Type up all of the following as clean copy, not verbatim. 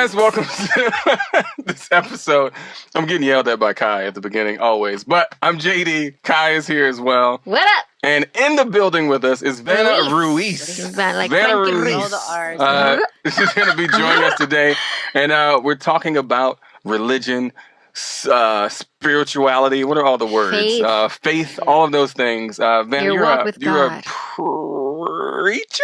guys, welcome to this episode. I'm getting yelled at by Kai at the beginning, always. But I'm JD. Kai is here as well. What up? And in the building with us is Vanna Ruiz. Vanna Ruiz. All the R's. She's going to be joining us today. And we're talking about religion, spirituality. What are all the words? Faith, all of those things. Vanna, you're a preacher?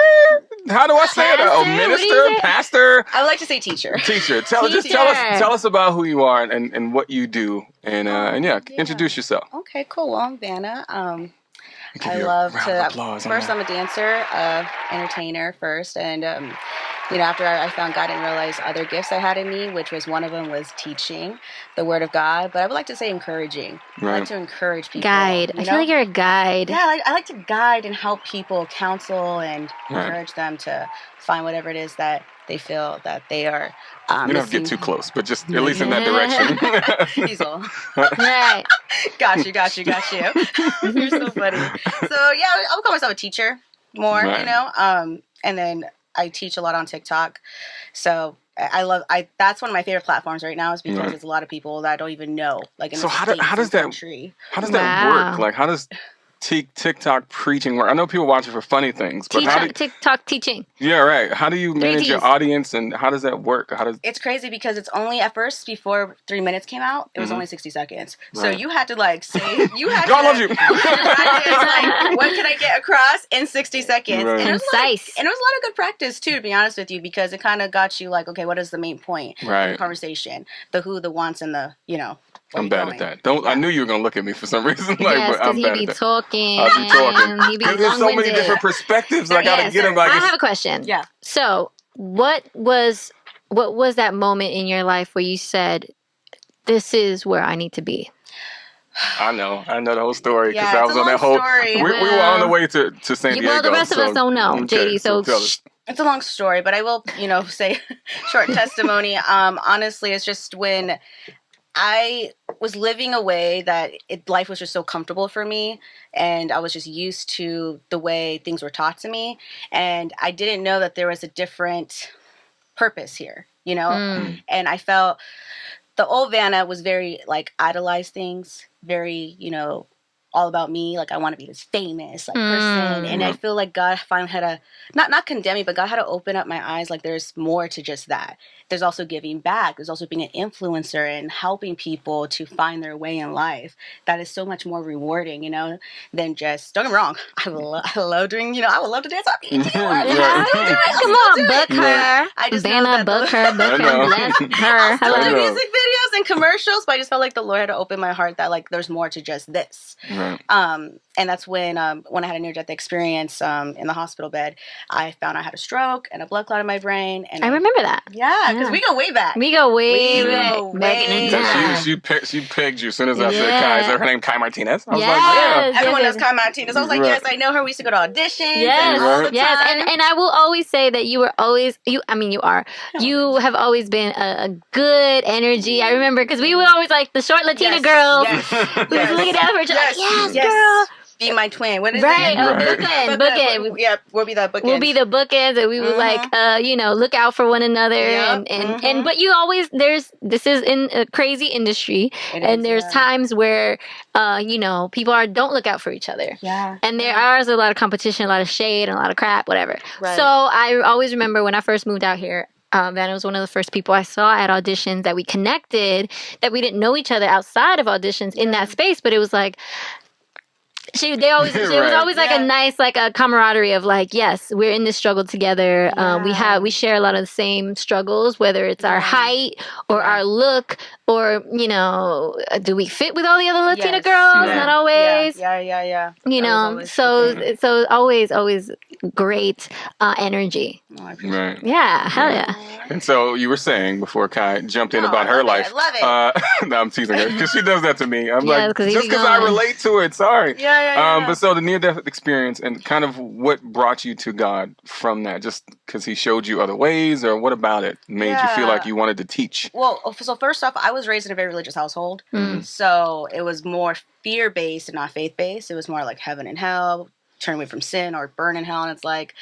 How do I say it? A minister? Pastor? I would like to say teacher. Teacher. Tell us about who you are and what you do. And introduce yourself. Okay, cool. Well, I'm Vanna. I love to. First, I'm a dancer, entertainer first, and after I found God and realized other gifts I had in me, which was one of them was teaching the Word of God. But I would like to say encouraging. Right. I like to encourage people. Guide. I feel like you're a guide. Yeah, I like to guide and help people, counsel, and encourage them to find whatever it is that they feel that they are. You don't have to get too close, but just at least in that direction. Diesel. Right. Got you. You're so funny. So yeah, I would call myself a teacher more, right. And then I teach a lot on TikTok. So that's one of my favorite platforms right now is because there's a lot of people that I don't even know. Like in how does that work? Like how does TikTok preaching work? I know people watch it for funny things, but TikTok teaching. Yeah, right. How do you manage your audience, and how does that work? It's crazy because it's only at first before 3 minutes came out, it was only 60 seconds. Right. So you had to say God loves you. Practice, what can I get across in 60 seconds? Right. And it was Concise. a lot of good practice too, to be honest with you, because it kind of got you like, okay, what is the main point of the conversation? The who, the wants, and the I'm bad at that. I knew you were gonna look at me for some reason. Yes, because he'd be talking. Because there's so many different perspectives. I gotta get him. I have a question. Yeah. So, what was that moment in your life where you said, "This is where I need to be"? I know the whole story because I was on that whole. Story. We were on the way to San Diego. Well, the rest of us don't know, JD. So. It's a long story, but I will, say short testimony. Honestly, it's just when I was living a way that life was just so comfortable for me, and I was just used to the way things were taught to me, and I didn't know that there was a different purpose here, and I felt the old Vanna was very idolized things, very, all about me, like I want to be this famous person, and I feel like God finally had to not condemn me, but God had to open up my eyes, like there's more to just that. There's also giving back. There's also being an influencer and helping people to find their way in life. That is so much more rewarding, than just, don't get me wrong, I love doing, I would love to dance on BET. Come on, book her. I just Vanna, book her. Bless her. I do music videos and commercials, but I just felt like the Lord had to open my heart that there's more to just this. Right. And that's when I had a near-death experience in the hospital bed. I found I had a stroke and a blood clot in my brain. And I remember that. Yeah, because we go way back. We go way back in the time. She pegged you as soon as I said Kai. Is her name Kai Martinez? I was like, yeah. Everyone knows Kai Martinez. I was like, yes, I know her. We used to go to auditions. Yes. And I will always say that you were always, you have always been a good energy. I remember because we were always like the short Latina girls. Yes. We were looking at her like, yes, girl. Be my twin. What is it? Bookend. Yeah, we'll be the bookends. We'll be the bookends, and we would look out for one another. And but you always this is in a crazy industry, there's times where people don't look out for each other. Yeah. And there is a lot of competition, a lot of shade, and a lot of crap, whatever. Right. So I always remember when I first moved out here. Vanna was one of the first people I saw at auditions that we connected, that we didn't know each other outside of auditions in that space, but it was like. It was always like a nice, like a camaraderie of like, yes, we're in this struggle together. We share a lot of the same struggles, whether it's our height or our look or, do we fit with all the other Latina girls? Not always. Yeah. So always great energy. Right. Yeah, hell yeah. And so you were saying before Kai jumped in about her life. I love it. No, I'm teasing her because she does that to me. I'm just because I relate to it. Sorry. Yeah. But so the near-death experience and kind of what brought you to God from that, just because he showed you other ways, or what about it made you feel like you wanted to teach? Well, so first off, I was raised in a very religious household. So it was more fear-based and not faith-based. It was more like heaven and hell, turn away from sin or burn in hell. And it's like,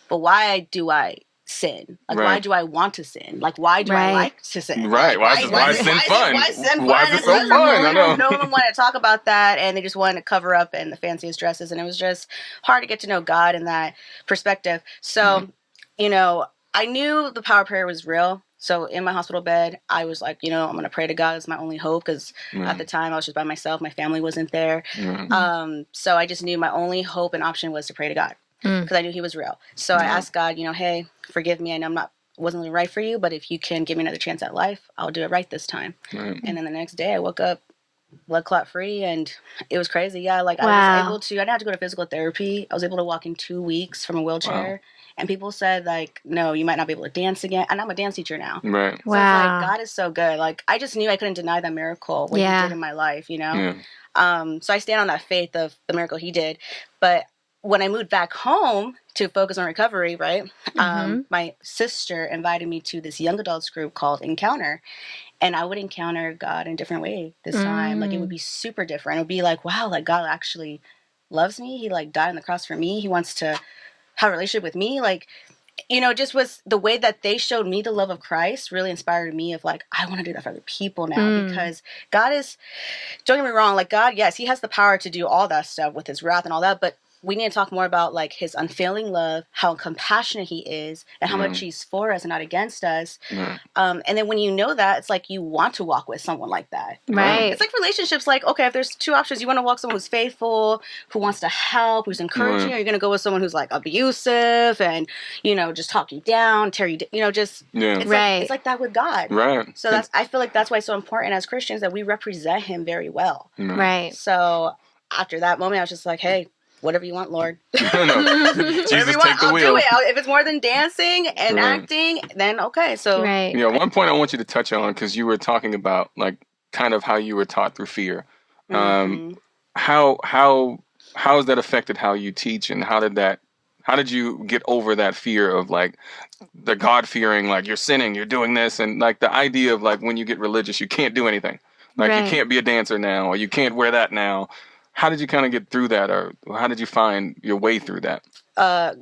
but why do I sin? Like, why do I want to sin? Like, why do I like to sin? Right. Why is sin fun? Why is sin fun? Why is it so fun? I know. No one wanted to talk about that, and they just wanted to cover up in the fanciest dresses, and it was just hard to get to know God in that perspective. So, you know, I knew the power of prayer was real. So in my hospital bed, I was like, you know, I'm going to pray to God. It's my only hope, because at the time I was just by myself. My family wasn't there. So I just knew my only hope and option was to pray to God, because I knew he was real. So I asked God, you know, hey, forgive me. I know wasn't really right for you, but if you can give me another chance at life, I'll do it right this time. And then the next day I woke up blood clot free, and it was crazy. Yeah, like I was able to, I didn't have to go to physical therapy. I was able to walk in 2 weeks from a wheelchair. And people said, like, no, you might not be able to dance again. And I'm a dance teacher now. Right. So it's like, God is so good. Like, I just knew I couldn't deny that miracle, what he did in my life, you know? So I stand on that faith of the miracle he did. But when I moved back home to focus on recovery, right, my sister invited me to this young adults group called Encounter. And I would encounter God in a different way this time. Like, it would be super different. It would be like, wow, like, God actually loves me. He, like, died on the cross for me. He wants to have a relationship with me. Like, you know, just was the way that they showed me the love of Christ really inspired me of like, I want to do that for other people now, because God is, don't get me wrong, like God, yes, he has the power to do all that stuff with his wrath and all that, but we need to talk more about like his unfailing love, how compassionate he is, and how much he's for us and not against us. And then when you know that, it's like you want to walk with someone like that. Right. It's like relationships. Like, okay, if there's two options, you want to walk with someone who's faithful, who wants to help, who's encouraging, or you're going to go with someone who's like abusive and, you know, just talk you down, tear you, you know, just it's like that with God. Right. So that's, I feel like that's why it's so important as Christians that we represent him very well. Right. So after that moment, I was just like, hey, whatever you want, Lord. Jesus, whatever you want, take the I'll wheel. do it. If it's more than dancing and acting, then okay. So yeah, one point I want you to touch on, because you were talking about like kind of how you were taught through fear. How has that affected how you teach, and how did you get over that fear of like the God fearing, like you're sinning, you're doing this, and like the idea of like when you get religious, you can't do anything. Like you can't be a dancer now, or you can't wear that now. How did you kind of get through that, or how did you find your way through that? A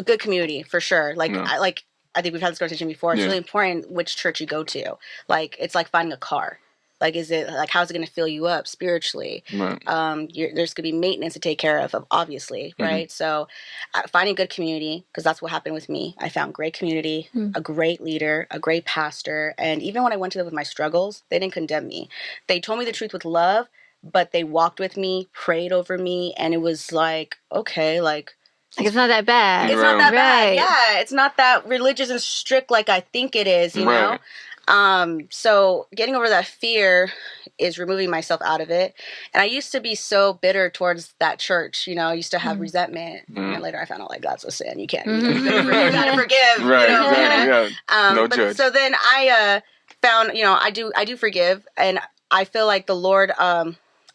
good community, for sure. Like, I think we've had this conversation before. It's really important which church you go to. Like, it's like finding a car. Like, is it like, how's it going to fill you up spiritually? Right. There's going to be maintenance to take care of obviously, right? So, finding a good community, because that's what happened with me. I found great community, a great leader, a great pastor, and even when I went to them with my struggles, they didn't condemn me. They told me the truth with love. But they walked with me, prayed over me, and it was like, okay, like it's not that bad. It's not that bad. Yeah, it's not that religious and strict like I think it is, you know? So getting over that fear is removing myself out of it. And I used to be so bitter towards that church, you know, I used to have resentment. And later I found out, like, that's a sin. You can't, you gotta forgive. Right, you know, no but judge. So then I found, you know, I do forgive, and I feel like the Lord,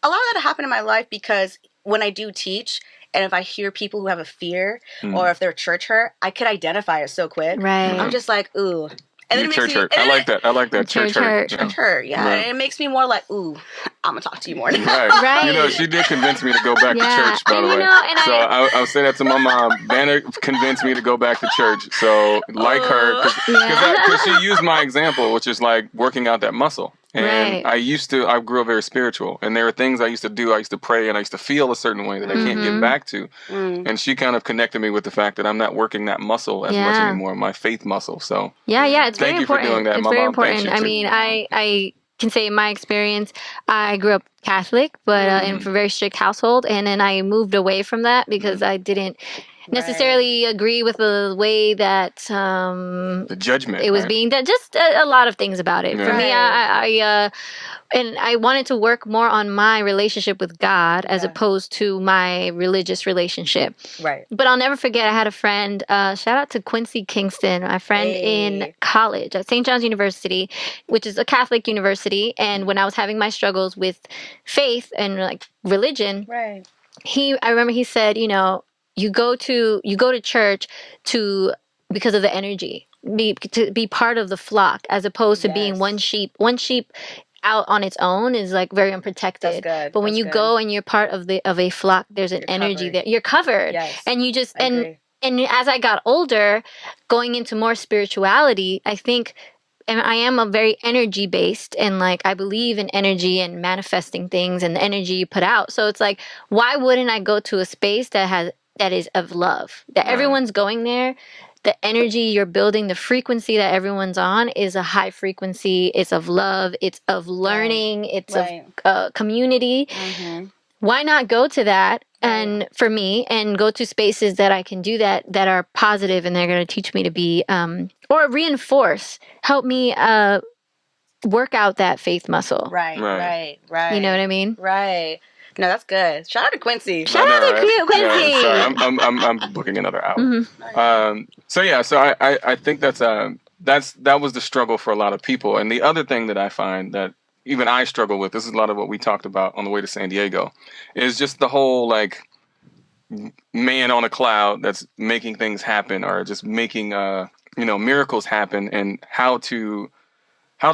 a lot of that happened in my life because when I do teach, and if I hear people who have a fear, or if they're church hurt, I could identify it so quick. Right. I'm just like, ooh. And then church hurt. I like that. Church hurt. Church hurt, yeah. Right. And it makes me more like, ooh, I'm going to talk to you more now. Right. You know, she did convince me to go back to church, by the way. So I'll say that to my mom. Vanna convinced me to go back to church. So, like her, because she used my example, which is like working out that muscle. And I grew up very spiritual, and there were things I used to do. I used to pray, and I used to feel a certain way that I can't get back to. And she kind of connected me with the fact that I'm not working that muscle as much anymore, my faith muscle. So it's thank very you important. for doing that, it's my very mom. important. I mean, I can say in my experience, I grew up Catholic, but in a very strict household, and then I moved away from that because I didn't necessarily agree with the way that the judgment it was being done. Just a lot of things about it. For me, I wanted to work more on my relationship with God as opposed to my religious relationship. Right. But I'll never forget, I had a friend, shout out to Quincy Kingston, my friend in college at St. John's University, which is a Catholic university. And when I was having my struggles with faith and like religion, I remember he said, you know, you go to church because of the energy, to be part of the flock, as opposed to being one sheep. One sheep out on its own is like very unprotected. But when you go and you're part of a flock, there's an energy there. You're covered, and you just and as I got older, going into more spirituality, I think, and I am a very energy based, and like I believe in energy and manifesting things and the energy you put out. So it's like, why wouldn't I go to a space that is of love, that everyone's going there? The energy you're building, the frequency that everyone's on is a high frequency. It's of love. It's of learning. It's of community. Why not go to that? And for me, and go to spaces that I can do that are positive, and they're going to teach me to be, or reinforce, help me work out that faith muscle. Right. You know what I mean? Right. No, that's good. Shout out to Quincy. Shout out to Quincy. Yeah, sorry, I'm booking another hour. So I think that was the struggle for a lot of people. And the other thing that I find that even I struggle with, this is a lot of what we talked about on the way to San Diego, is just the whole like man on a cloud that's making things happen, or just making miracles happen, and how to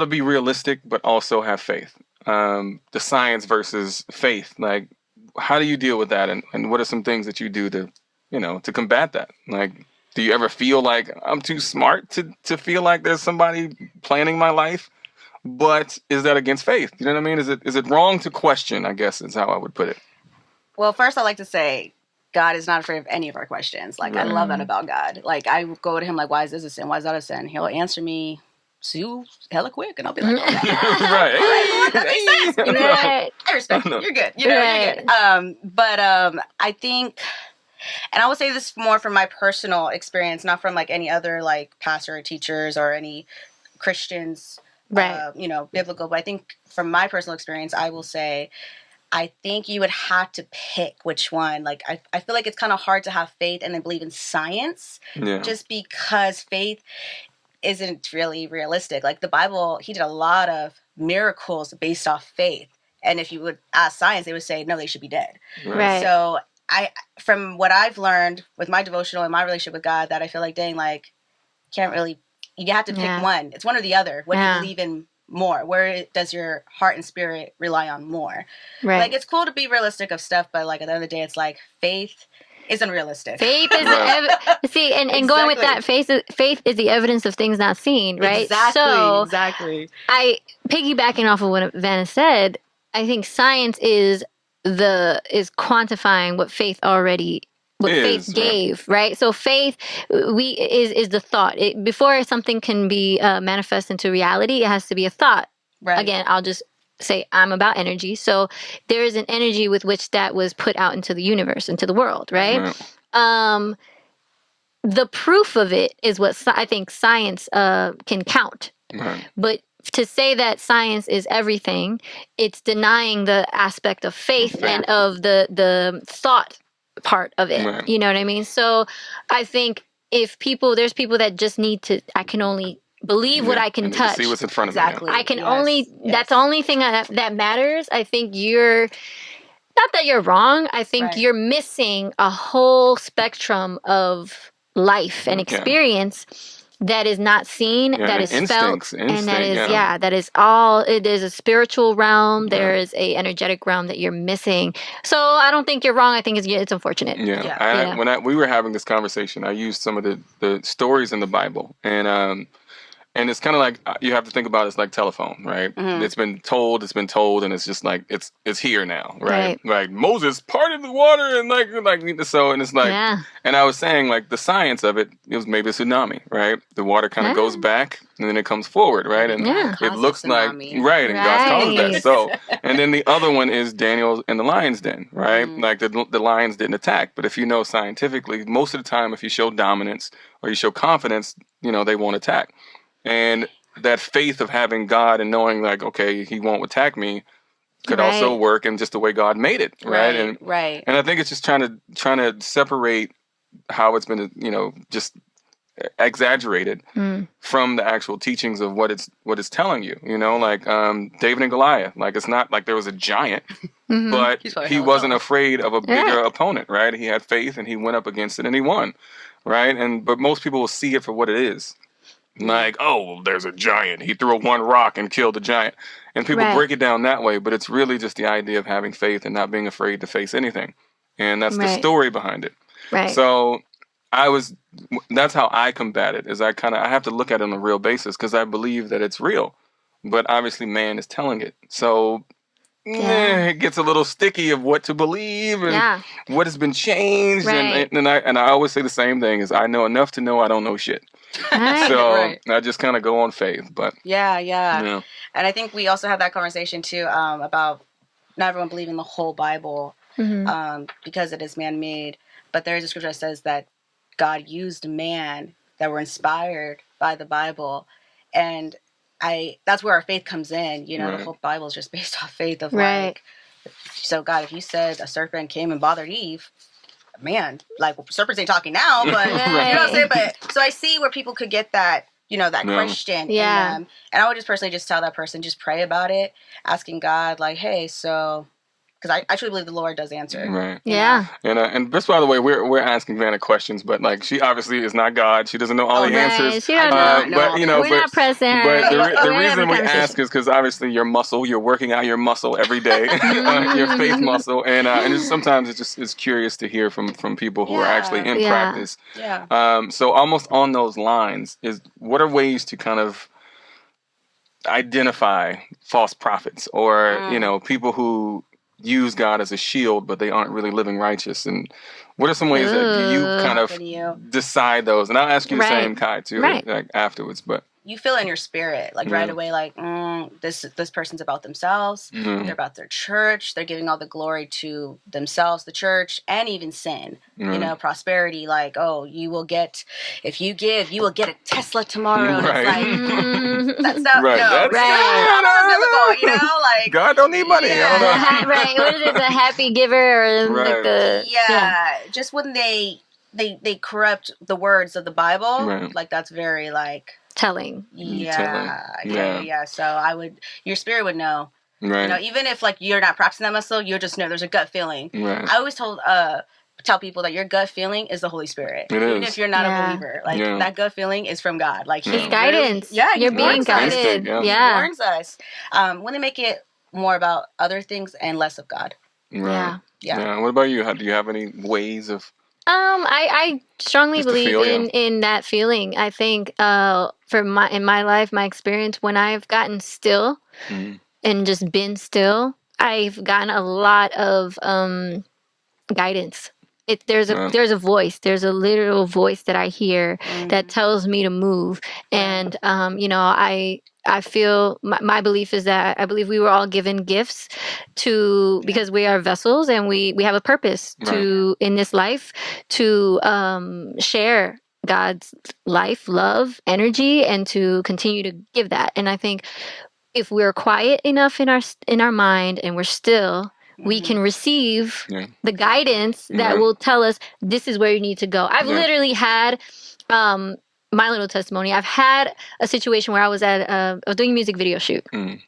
be realistic but also have faith. The science versus faith, like how do you deal with that, and what are some things that you do to combat that? Like, do you ever feel like I'm too smart to feel like there's somebody planning my life? But is that against faith? You know what I mean? Is it wrong to question, I guess is how I would put it. Well, first I like to say God is not afraid of any of our questions. Like, I love that about God. Like, I go to him like, why is this a sin? Why is that a sin? He'll answer me hella quick, and I'll be like, okay. Right. All right, Lord, that makes sense. You know, Right. I respect you. You're good. You're good. But I think, and I would say this more from my personal experience, not from like any other like pastor or teachers or any Christians, biblical. But I think from my personal experience, I will say, I think you would have to pick which one. Like, I feel like it's kind of hard to have faith and then believe in science, just because faith isn't really realistic. Like the Bible, he did a lot of miracles based off faith. And if you would ask science, they would say, no, they should be dead. Right. So from what I've learned with my devotional and my relationship with God, that I feel like, dang, like, you have to pick one. It's one or the other. What do you believe in more? Where does your heart and spirit rely on more? Right. Like, it's cool to be realistic of stuff, but like at the end of the day, it's like faith is unrealistic. Faith is and going with that, faith is the evidence of things not seen, right? Exactly. I piggybacking off of what Vanna said, I think science is quantifying what faith gave, right? So faith is the thought. Before something can be manifest into reality, it has to be a thought. Right. Again, I'll just say I'm about energy. So there is an energy with which that was put out into the universe, into the world, right? The proof of it is what I think science can count. But to say that science is everything, it's denying the aspect of faith and of the thought part of it. You know what I mean? So I think there's people that just need to, I can only believe what I can touch. See what's in front of me. I can that's the only thing that matters. I think not that you're wrong. I think you're missing a whole spectrum of life and experience that is not seen, that is felt, and that is all. There's a spiritual realm. There is a energetic realm that you're missing. So I don't think you're wrong. I think it's unfortunate. When we were having this conversation, I used some of the stories in the Bible, and it's kind of like you have to think about it as like telephone, right? It's been told, and it's just like it's here now, right? Like Moses parted the water, and and it's like, and I was saying like the science of it was maybe a tsunami, right? The water kind of goes back and then it comes forward, right? And it looks like and God causes that. So, and then the other one is Daniel in the lion's den, right? Like the lions didn't attack, but if you know scientifically, most of the time if you show dominance or you show confidence, they won't attack. And that faith of having God and knowing like, okay, he won't attack me could also work in just the way God made it. Right. And I think it's just trying to separate how it's been, just exaggerated from the actual teachings of what it's telling you, like David and Goliath. Like, it's not like there was a giant, but he wasn't afraid of a bigger opponent, right? He had faith and he went up against it and he won. Right. But most people will see it for what it is. Like, oh, there's a giant. He threw one rock and killed the giant. And people break it down that way, but it's really just the idea of having faith and not being afraid to face anything. And that's the story behind it. Right. So that's how I combat it, is I have to look at it on a real basis because I believe that it's real, but obviously man is telling it. So it gets a little sticky of what to believe and what has been changed. Right. And I always say the same thing is I know enough to know I don't know shit. Right. So I just kind of go on faith, but yeah. And I think we also have that conversation too, about not everyone believing the whole Bible, because it is man-made. But there is a scripture that says that God used man that were inspired by the Bible, and that's where our faith comes in. You know, the whole Bible is just based off faith of like, so God, if you said a serpent came and bothered Eve, man, like serpents ain't talking now, but you know what I'm saying? But so I see where people could get that, you know, that question in them. And I would just personally just tell that person, just pray about it, asking God, like, hey, so, because I truly believe the Lord does answer. Right. Yeah. And just by the way, we're asking Vanna questions, but like she obviously is not God. She doesn't know all the answers. She don't know. But you know, we're not present. But the reason we ask is because obviously your muscle, you're working out your muscle every day, your faith muscle, and sometimes it's curious to hear from people who are actually in practice. Yeah. So almost on those lines is what are ways to kind of identify false prophets or you know people who use God as a shield, but they aren't really living righteous. And what are some ways that you kind of decide those? And I'll ask you the same, Kai, too, like afterwards. But you feel in your spirit, like right away, like this person's about themselves. They're about their church. They're giving all the glory to themselves, the church, and even sin. You know, prosperity. Like, oh, if you give, you will get a Tesla tomorrow. And it's like that's not biblical. You know, like God don't need money. Yeah. Right. What is it? The happy giver or like the just when they corrupt the words of the Bible, like that's very like telling. Yeah. So your spirit would know. Right. You know, even if like you're not practicing that muscle, you'll just know there's a gut feeling. Right. I always tell people that your gut feeling is the Holy Spirit. Even if you're not a believer, like that gut feeling is from God. Like His guidance. You're being guided. He warns us. When they make it more about other things and less of God. Right. Yeah. What about you? Do you have any ways of? I strongly believe in that feeling. I think in my life, my experience, when I've gotten still and just been still, I've gotten a lot of guidance. There's a voice. There's a literal voice that I hear that tells me to move. And you know, I feel my belief is that I believe we were all given gifts because we are vessels and we have a purpose in this life to share God's life, love, energy, and to continue to give that. And I think if we're quiet enough in our mind and we're still, we can receive the guidance that will tell us this is where you need to go. I've literally had my little testimony. I've had a situation where I was doing a music video shoot. And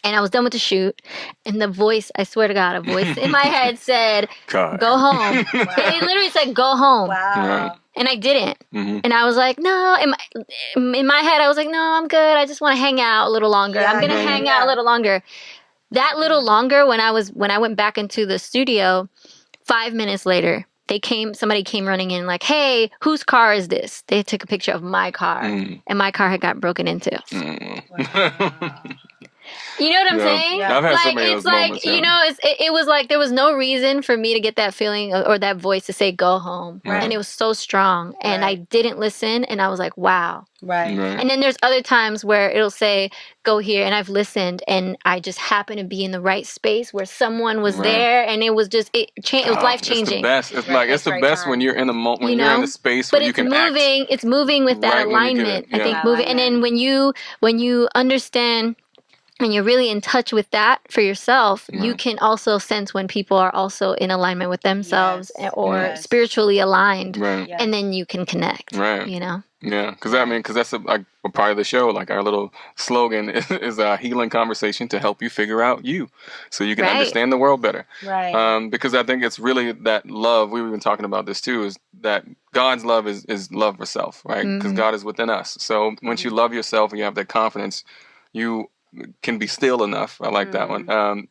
I was done with the shoot, and the voice, I swear to God, a voice in my head said, go home. It literally said, go home. Wow. And I didn't. And I was like, no. In my head, I was like, no, I'm good. I just want to hang out a little longer. I'm going to hang out a little longer. That little longer, when I went back into the studio, 5 minutes later, somebody came running in like, hey, whose car is this? They took a picture of my car, and my car had got broken into. Wow. You know what I'm saying? Yeah. I've had like, so many it's like, moments, you know, it was like there was no reason for me to get that feeling or that voice to say, go home. Right. And it was so strong. And I didn't listen. And I was like, wow. Right. And then there's other times where it'll say, go here. And I've listened. And I just happened to be in the right space where someone was there. And it was just, it was life-changing. It's the best. It's like, it's the best when you're in a moment, when you're in a space where you can act. It's moving with that alignment. I think moving. And then when you understand and you're really in touch with that for yourself, you can also sense when people are also in alignment with themselves or spiritually aligned. Right. Yes. And then you can connect. Right. You know? Yeah. Because that's a part of the show. Like our little slogan is a healing conversation to help you figure out you so you can understand the world better. Right. Because I think it's really that love. We were even talking about this too, is that God's love is love for self, right? Because God is within us. So once you love yourself and you have that confidence, you can be still enough. I like that one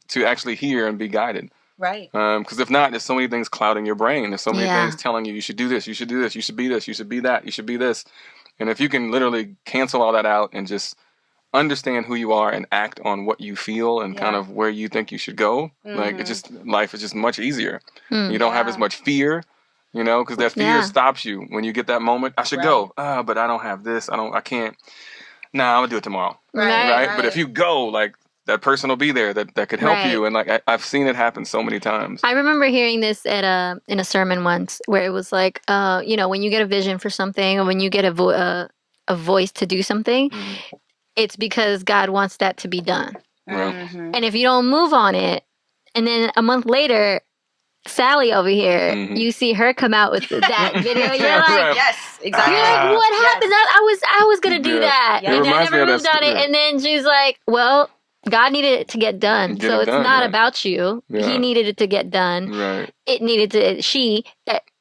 to actually hear and be guided. Right. Because if not, there's so many things clouding your brain. There's so many things telling you should do this, you should do this, you should be this, you should be that, you should be this. And if you can literally cancel all that out and just understand who you are and act on what you feel and kind of where you think you should go, like life is just much easier. You don't have as much fear, because that fear stops you when you get that moment. I should go, but I don't have this. I can't. Nah, I'm gonna do it tomorrow. Right. But if you go, like, that person will be there that could help you. And like, I've seen it happen so many times. I remember hearing this in a sermon once where it was like, when you get a vision for something or when you get a voice to do something, it's because God wants that to be done. And if you don't move on it, and then a month later, Sally over here, you see her come out with that video. You're like, yes, exactly. You're like, what happened? I was gonna do that, and I never moved on it. And then she's like, well, God needed it to get done, so it's not about you. He needed it to get done. It needed to.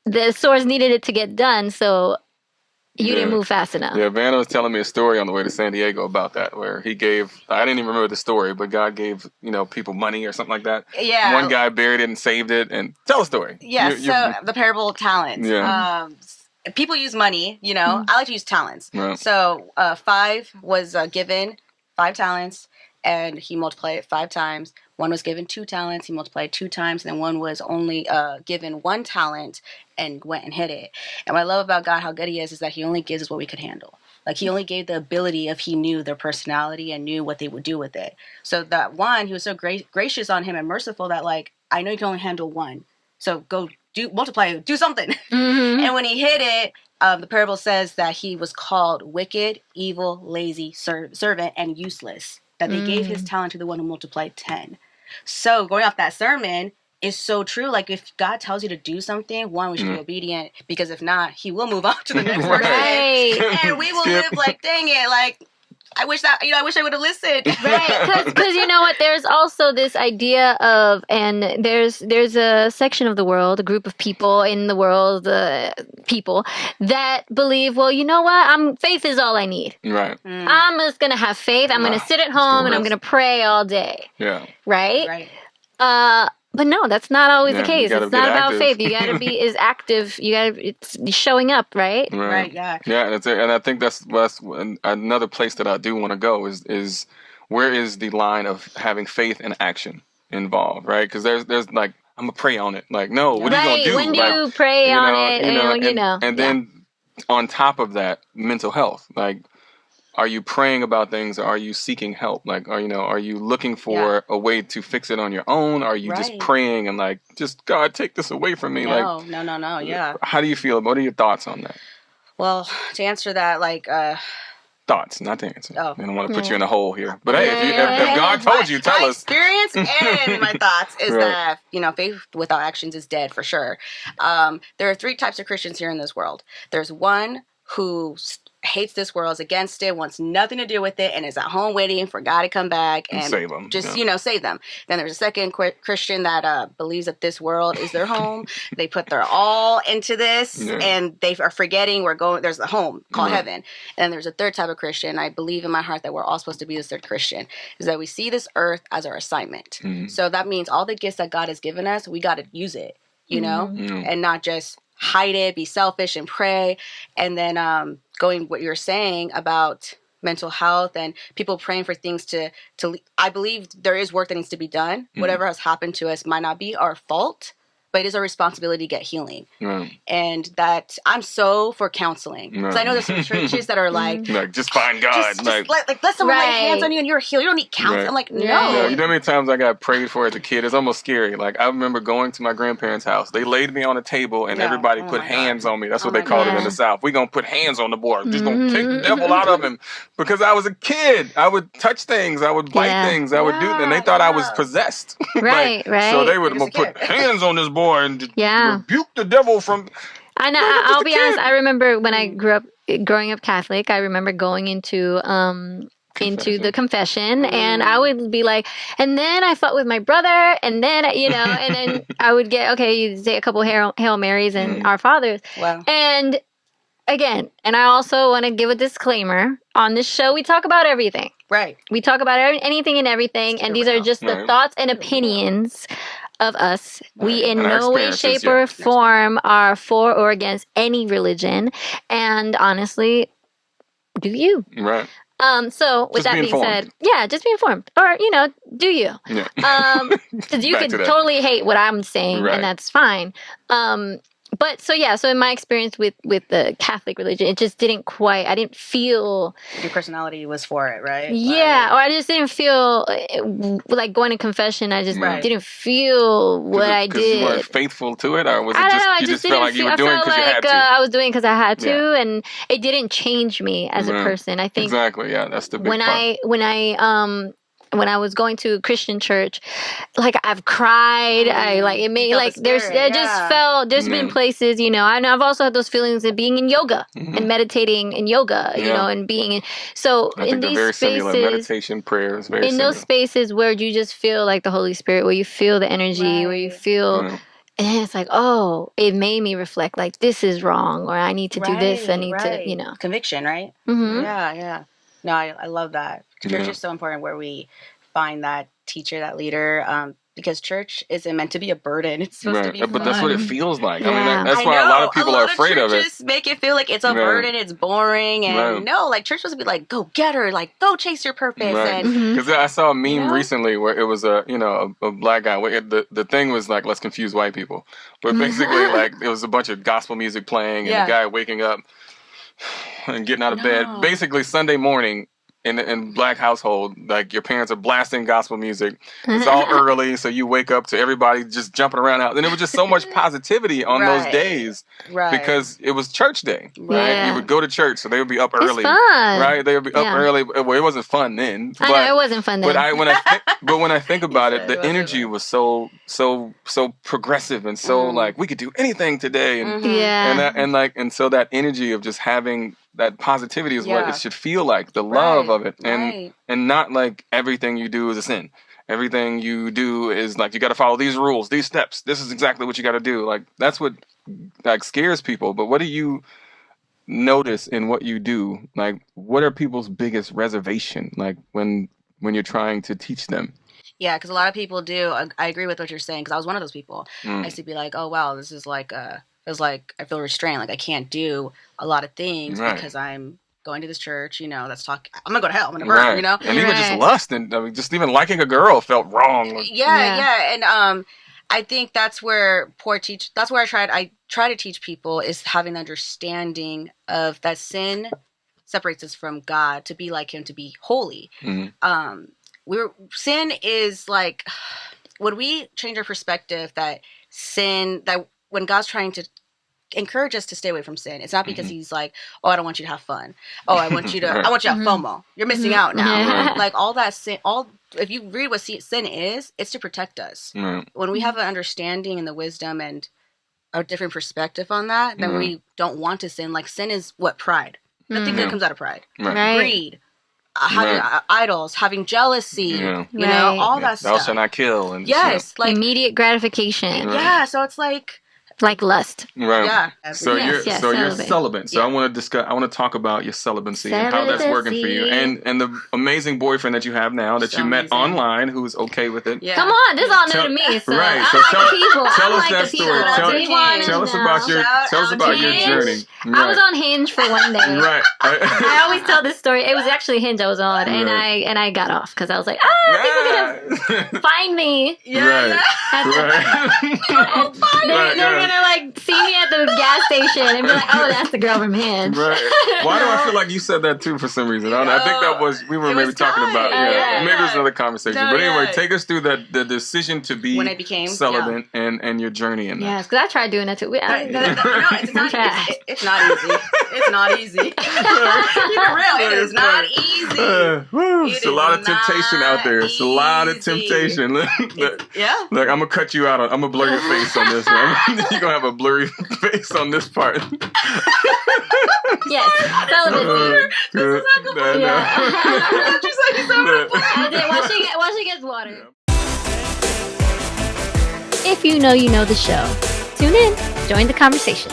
The source needed it to get done, so. You didn't move fast enough. Yeah, Vanna was telling me a story on the way to San Diego about that, where he gave, I didn't even remember the story, but God gave, people money or something like that. Yeah. One guy buried it and saved it. And tell a story. Yeah, so the parable of talents. Yeah. People use money, I like to use talents. Right. So 5 was given 5 talents, and he multiplied it 5 times. One was given 2 talents, he multiplied 2 times, and then one was only given 1 talent and went and hid it. And what I love about God, how good he is that he only gives us what we could handle. Like, he only gave the ability if he knew their personality and knew what they would do with it. So that one, he was so gracious on him and merciful that, like, I know you can only handle 1. So go multiply, do something. And when he hid it, the parable says that he was called wicked, evil, lazy, servant, and useless. That they gave his talent to the one who multiplied 10. So going off that sermon is so true. Like, if God tells you to do something, one, we should be obedient, because if not, he will move on to the next person. And we will live like, dang it, like, I wish I would have listened. Right, because you know what? There's also this idea of, and there's a section of the world, a group of people in the world, people that believe, well, you know what? Faith is all I need. Right. I'm just gonna have faith. I'm gonna sit at home and I'm gonna pray all day. Yeah. Right. But no, that's not always the case. It's not about faith. You gotta be active. It's showing up, right? Right. Yeah. Yeah, and I think that's another place that I do want to go is where is the line of having faith and action involved, right? Because there's like, I'm gonna pray on it. Like, no, what are you gonna do? When do you pray on it? And then on top of that, mental health. Like, are you praying about things? Or are you seeking help? Like, are you looking for a way to fix it on your own? Are you just praying and like, just God, take this away from me? No. Yeah. How do you feel? What are your thoughts on that? Well, to answer that, like, thoughts, not to answer. Oh. I don't want to put you in a hole here. But hey, if God told you, tell us. My experience and my thoughts is that, faith without actions is dead for sure. There are 3 types of Christians here in this world. There's one who hates this world, is against it, wants nothing to do with it, and is at home waiting for God to come back and save them. Just, save them. Then there's a second Christian that believes that this world is their home. They put their all into this, and they are forgetting there's a home called heaven. And then there's a third type of Christian. I believe in my heart that we're all supposed to be this third Christian, is that we see this earth as our assignment. So that means all the gifts that God has given us, we got to use it, and not just hide it, be selfish, and pray. And then going what you're saying about mental health and people praying for things to I believe there is work that needs to be done. Whatever has happened to us might not be our fault, but it is our responsibility to get healing. And that I'm so for counseling. Because I know there's some churches that are like just find God. Just let someone lay hands on you and you're healed. You don't need counseling. I'm like, no. Yeah, you know how many times I got prayed for as a kid? It's almost scary. Like, I remember going to my grandparents' house. They laid me on a table and everybody put hands on me. That's what they called it in the South. We're going to put hands on the boy. Just going to take the devil out of him. Because I was a kid. I would touch things. I would bite things. I would do and they thought I was possessed. Right. So they would put hands on this boy and rebuke the devil from... I'll be honest. I remember when I growing up Catholic, I remember going into the confession, and I would be like, and then I fought with my brother, and then and then I would get you say a couple Hail Marys and Our Fathers. Wow. And again, and I also want to give a disclaimer on this show. We talk about everything. Right. We talk about anything and everything, and these are just the thoughts and opinions of us. We in And our no way, experiences, shape, or form are for or against any religion. And honestly, do you? Right. So with Just that be being informed. said, just be informed. Or, do you? Yeah. Because you Back could to that. totally hate what I'm saying, Right. and that's fine. But so in my experience with the Catholic religion, it just didn't quite, I didn't feel... Your personality was for it, right? Yeah, or I just didn't feel like going to confession. I just Right. didn't feel what I Because you weren't did. faithful to it, or was it I don't just know. I you just just felt like you were doing it because you had to? I was doing because I had to, Yeah. and it didn't change me as a person. I think Exactly. Yeah, that's the big part. When I was going to a Christian church, like I've cried. It made like there's been places, and I've also had those feelings of being in yoga and meditating in yoga, and being in. So I in think they're these very spaces, similar. Meditation, prayer is very similar. those spaces where you just feel like the Holy Spirit, where you feel the energy, where you feel. And it's like, oh, it made me reflect, like, this is wrong, or I need to do this, I need to, Conviction, right? Mm-hmm. Yeah. No, I love that. Church is so important, where we find that teacher, that leader, because church isn't meant to be a burden. It's supposed to be fun. But that's what it feels like. Yeah. I mean, that's why a lot of people are afraid of it. Churches make it feel like it's a burden, it's boring, and no, like church supposed to be like, go get her, like go chase your purpose. Right. Because I saw a meme recently where it was a black guy. The thing was like, let's confuse white people, but basically like it was a bunch of gospel music playing and the guy waking up and getting out of bed. Basically Sunday morning. In black household, like your parents are blasting gospel music. It's all early, so you wake up to everybody just jumping around out. And it was just so much positivity on those days because it was church day, right? Yeah. You would go to church, so they would be up early, fun. right? They would be up early. Well, it wasn't fun then. I know it wasn't fun then. But when I think about it, the energy was so progressive and so like we could do anything today, and so that energy of just having that positivity is what it should feel like, the love of it, and not like everything you do is a sin. Everything you do is like you got to follow these rules, these steps. This is exactly what you got to do. Like that's what like scares people. But what do you notice in what you do? Like what are people's biggest reservation? Like when you're trying to teach them? Yeah, because a lot of people do. I agree with what you're saying because I was one of those people. I used to be like, oh wow, this is like it was like I feel restrained, like I can't do a lot of things because I'm going to this church, that's I'm gonna go to hell, I'm gonna burn, And even just lust and just even liking a girl felt wrong. Yeah. And I think that's where that's where I try to teach people is having an understanding of that sin separates us from God, to be like Him, to be holy. Sin is like when we change our perspective that when God's trying to encourage us to stay away from sin, it's not because He's like, oh, I don't want you to have fun. Oh, I want you to have FOMO. You're missing out now. Like all that sin, if you read what sin is, it's to protect us. When we have an understanding and the wisdom and a different perspective on that, then we don't want to sin. Like sin is what? Pride. Nothing good comes out of pride. Greed. Having idols, having jealousy, all that stuff. Thou shalt not kill. And like immediate gratification. Yeah, so it's like lust. Right. Yeah. So you're celibate. So I want to talk about your celibacy and how that's working for you, and the amazing boyfriend that you have now that you met online who's okay with it. Yeah. Come on, this is all new to me. So right. So tell us that story. Tell us about your journey. I was on Hinge for one day. Right. I always tell this story. It was actually Hinge I was on, and I got off because I was like, people are gonna find me. Yeah. They're gonna like see me at the gas station and be like, oh, that's the girl from Hinge. Right. Why do I feel like you said that too for some reason? I think that was we were maybe talking about. Maybe it was another conversation. But anyway, take us through the decision to be when I became celibate and your journey in that. Yes, because I tried doing that too. It's not easy. It's not easy. Keep it real. It is not easy. It's a lot of temptation out there. It's a lot of temptation. Look, I'm gonna cut you out. I'm gonna blur your face on this one. You're gonna have a blurry face on this part. Yes, celibacy. Good. Once she gets water. If you know the show. Tune in. Join the conversation.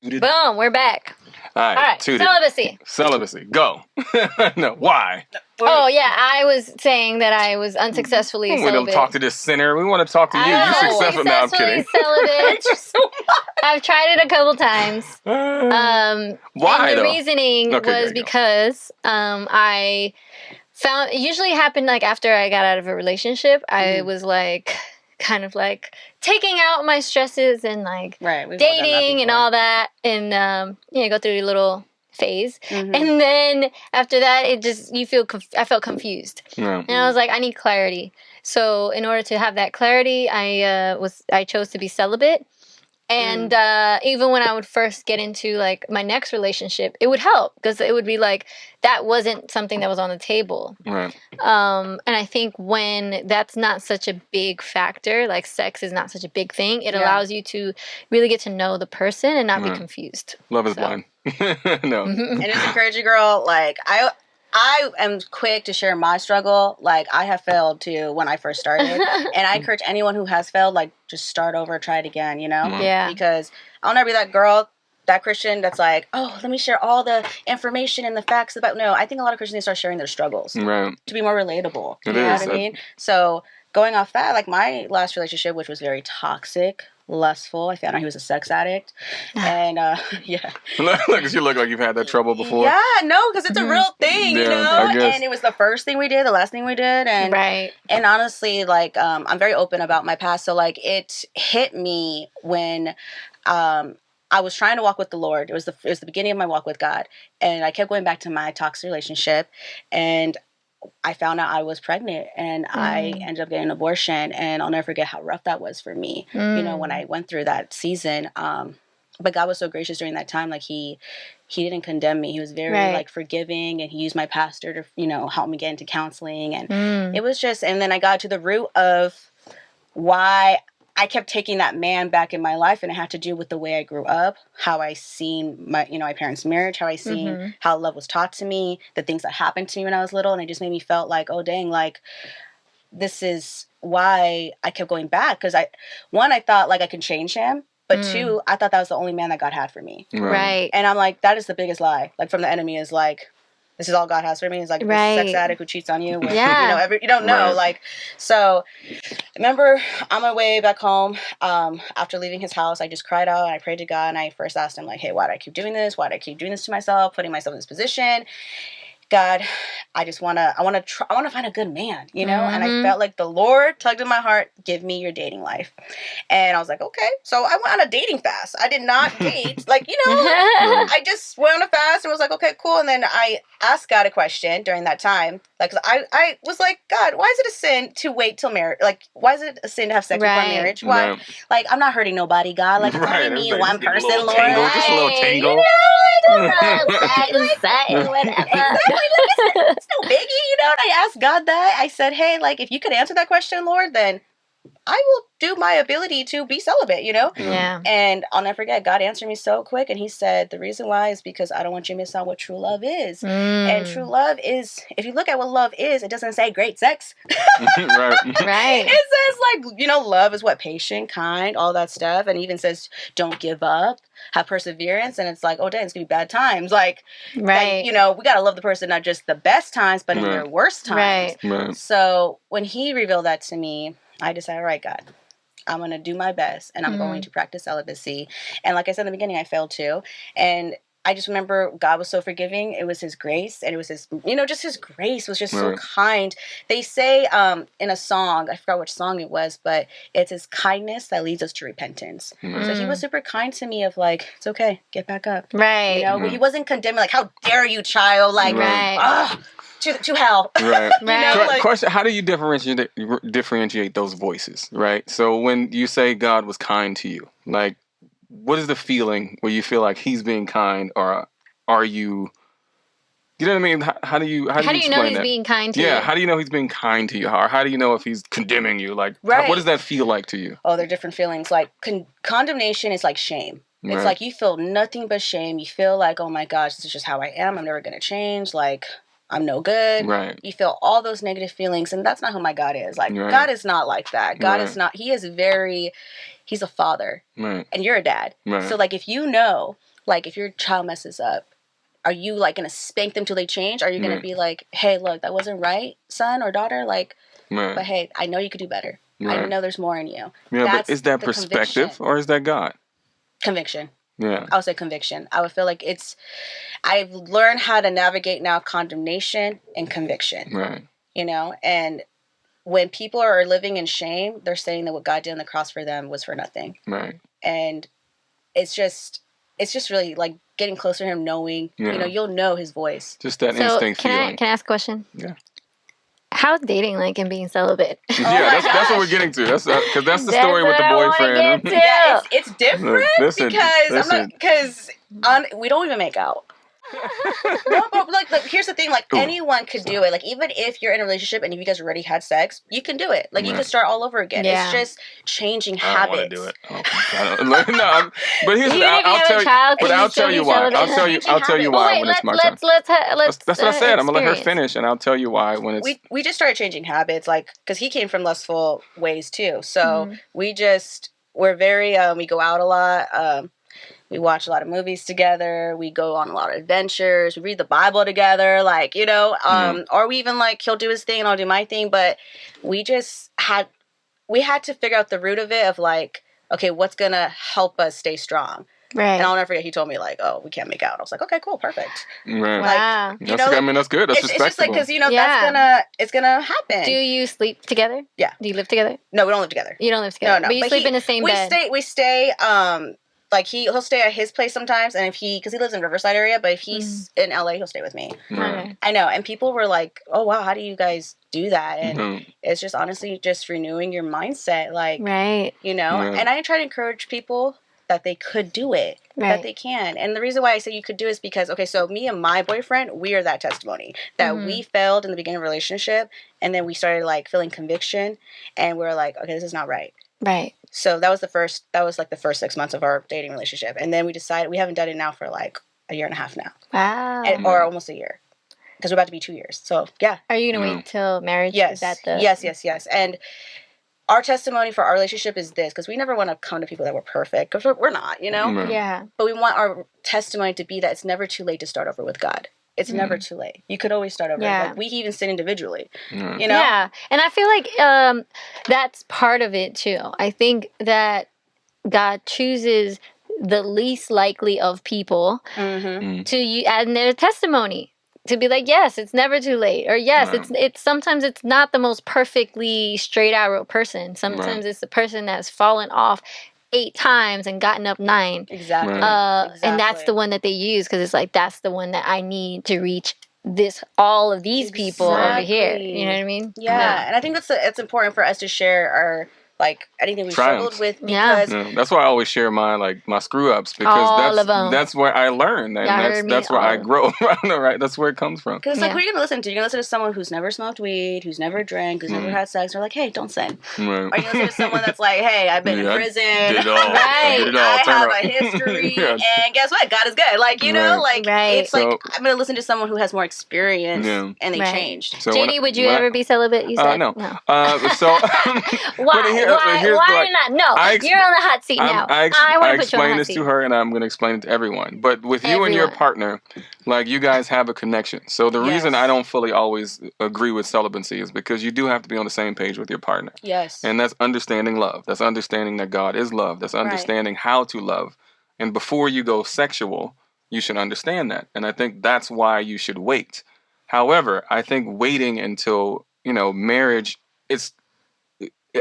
Boom, we're back. All right. Celibacy. Go. No. Why? Oh yeah, I was saying that I was unsuccessfully celibate. We don't talk to this sinner. We want to talk to you. You're successful. No, I'm kidding. Celibate. I've tried it a couple times. Why? And the reasoning was because I found it usually happened like after I got out of a relationship. I was like kind of like taking out my stresses and like dating and all that, and go through a little phase, and then after that I felt confused, and I was like, I need clarity. So in order to have that clarity, I chose to be celibate. And even when I would first get into like my next relationship, it would help because it would be like that wasn't something that was on the table. Right. And I think when that's not such a big factor, like sex is not such a big thing, it allows you to really get to know the person and not be confused. Love is blind. No. And just encourage you, girl. Like I am quick to share my struggle. Like, I have failed, too, when I first started. And I encourage anyone who has failed, like, just start over, try it again, you know? Yeah. Because I'll never be that girl, that Christian that's like, oh, let me share all the information and the facts about... No, I think a lot of Christians need to start sharing their struggles. Right. To be more relatable. You know what I mean? So, going off that, like, my last relationship, which was very toxic... lustful. I found out he was a sex addict. And, Because you look like you've had that trouble before. Yeah, no, because it's a real thing, you know? And it was the first thing we did, the last thing we did. And, and honestly, like, I'm very open about my past. So, like, it hit me when I was trying to walk with the Lord. It was the beginning of my walk with God. And I kept going back to my toxic relationship. And I found out I was pregnant, and I ended up getting an abortion, and I'll never forget how rough that was for me, you know, when I went through that season. But God was so gracious during that time. Like, he didn't condemn me. He was very, like, forgiving, and he used my pastor to, you know, help me get into counseling. And it was just, and then I got to the root of why I kept taking that man back in my life, and it had to do with the way I grew up, how I seen my parents' marriage, how I seen how love was taught to me, the things that happened to me when I was little, and it just made me felt like, oh dang, like this is why I kept going back, because I thought like I could change him, but two, I thought that was the only man that God had for me. Right. And I'm like, that is the biggest lie, like from the enemy, is like, this is all God has for me. It's like this sex addict who cheats on you. With, you don't know. Like, so I remember on my way back home, after leaving his house, I just cried out and I prayed to God. And I first asked him, like, hey, why do I keep doing this? Why do I keep doing this to myself, putting myself in this position? God, I want to find a good man, you know? And I felt like the Lord tugged in my heart, give me your dating life. And I was like, okay. So I went on a dating fast. I did not date. Like, you know, I just went on a fast and was like, okay, cool. And then I asked God a question during that time. Like, 'cause I was like, God, why is it a sin to wait till marriage? Like, why is it a sin to have sex before marriage? Why? Right. Like, I'm not hurting nobody, God. Like, only me and one person, Lord. Just a little tingle. You know, I don't know. Whatever. It's no biggie, you know. And I asked God that. I said, hey, like, if you could answer that question, Lord, then I will do my ability to be celibate, you know? Yeah. And I'll never forget, God answered me so quick, and he said, the reason why is because I don't want you to miss out what true love is. And true love is, if you look at what love is, it doesn't say great sex. Right. Right. It says, like, you know, love is what? Patient, kind, all that stuff. And it even says, don't give up, have perseverance. And it's like, oh, dang, it's going to be bad times. Like, you know, we got to love the person, not just the best times, but in their worst times. Right. So when he revealed that to me, I decided, all right, God, I'm going to do my best, and I'm going to practice celibacy. And like I said in the beginning, I failed too. And I just remember God was so forgiving. It was his grace, and it was his, you know, just his grace was just so kind. They say in a song, I forgot which song it was, but it's his kindness that leads us to repentance. So he was super kind to me of like, it's okay, get back up. Right. You know, he wasn't condemning, like, how dare you, child? Like, to hell. Right. You know, like, question, how do you differentiate those voices, right? So when you say God was kind to you, like, what is the feeling where you feel like he's being kind, or are you know what I mean? How do you know he's being kind to you? Yeah, how do you know he's being kind to you? Or how do you know if he's condemning you? Like, what does that feel like to you? Oh, they're different feelings. Like, condemnation is like shame. It's like you feel nothing but shame. You feel like, oh my gosh, this is just how I am. I'm never going to change. Like, I'm no good. Right. You feel all those negative feelings, and that's not who my God is. Like, God is not like that. God is not, he's a father. Right. And you're a dad. Right. So, like, if you know like, if your child messes up, are you, like, going to spank them till they change? Are you going to be like, hey, look, that wasn't right, son or daughter? Like, but hey, I know you could do better. I know there's more in you. Yeah, but is that perspective or is that God? Conviction. Yeah. I would say conviction. I would feel like I've learned how to navigate now condemnation and conviction. Right. You know, and when people are living in shame, they're saying that what God did on the cross for them was for nothing. Right. And it's just really like getting closer to him, knowing, you know, you'll know his voice. Just that instinct feeling. Can I ask a question? Yeah. How's dating like and being celibate? Yeah, that's what we're getting to. That's because that's the story with the boyfriend. Yeah, it's different because we don't even make out. No, but like here's the thing, like anyone could do it. Like even if you're in a relationship and if you guys already had sex, you can do it. Like you can start all over again. It's just changing habits. I don't want to do it. No, but here's I'll tell you why. I'll tell you why when it's my time. That's what I said. I'm gonna let her finish, and I'll tell you why when it's. We just started changing habits, like because he came from lustful ways too. So we're very we go out a lot. We watch a lot of movies together. We go on a lot of adventures. We read the Bible together, like, you know, or we even like, he'll do his thing and I'll do my thing. But we had to figure out the root of it of like, okay, what's going to help us stay strong? Right. And I'll never forget, he told me like, oh, we can't make out. I was like, okay, cool, perfect. Right. Like, you know, I mean, that's good. That's respectable. It's just like, because, you know, it's going to happen. Do you sleep together? Yeah. Do you live together? No, we don't live together. You don't live together? No. But you sleep in the same bed? We stay, like he'll stay at his place sometimes, and because he lives in Riverside area, but if he's in LA, he'll stay with me. Right. I know, and people were like, "Oh wow, how do you guys do that?" And it's just honestly just renewing your mindset, like, you know. And I try to encourage people that they could do it, that they can. And the reason why I say you could do it is because, okay, so me and my boyfriend, we are that testimony that we failed in the beginning of a relationship, and then we started like feeling conviction, and we're like, okay, this is not right. Right. So that was like the first 6 months of our dating relationship. And then we decided, we haven't done it now for like a year and a half now. Wow. Or almost a year. Because we're about to be 2 years. So, yeah. Are you going to wait till marriage? Yes. Is that Yes. And our testimony for our relationship is this, because we never want to come to people that were perfect, because we're not, you know? Yeah. But we want our testimony to be that it's never too late to start over with God. It's never too late. You could always start over. Yeah. Like, we even sin individually. You know? Yeah. And I feel like that's part of it too. I think that God chooses the least likely of people to add their testimony. To be like, yes, it's never too late. Or yes, it's sometimes it's not the most perfectly straight arrow person. Sometimes it's the person that's fallen off 8 times and gotten up 9. Exactly. And that's the one that they use because it's like, that's the one that I need to reach all of these people over here. You know what I mean? Yeah. And I think it's important for us to share our, like, anything we've struggled with, because that's why I always share my screw ups, because that's where I learn, and that's where I grow. Right? That's where it comes from. Because like, who are you gonna listen to? You're gonna listen to someone who's never smoked weed, who's never drank, who's never had sex. They're like, hey, don't sin. Right. Or you listen to someone that's like, hey, I've been in prison. I have a history, and guess what? God is good. Like, you know, like it's like I'm gonna listen to someone who has more experience and they changed. So JD, would you ever be celibate? You said no. So why not? No, you're on the hot seat now. I explain this to her, and I'm going to explain it to everyone. But with you and your partner, like, you guys have a connection. So the reason I don't fully always agree with celibacy is because you do have to be on the same page with your partner. Yes. And that's understanding love. That's understanding that God is love. That's understanding how to love. And before you go sexual, you should understand that. And I think that's why you should wait. However, I think waiting until, marriage,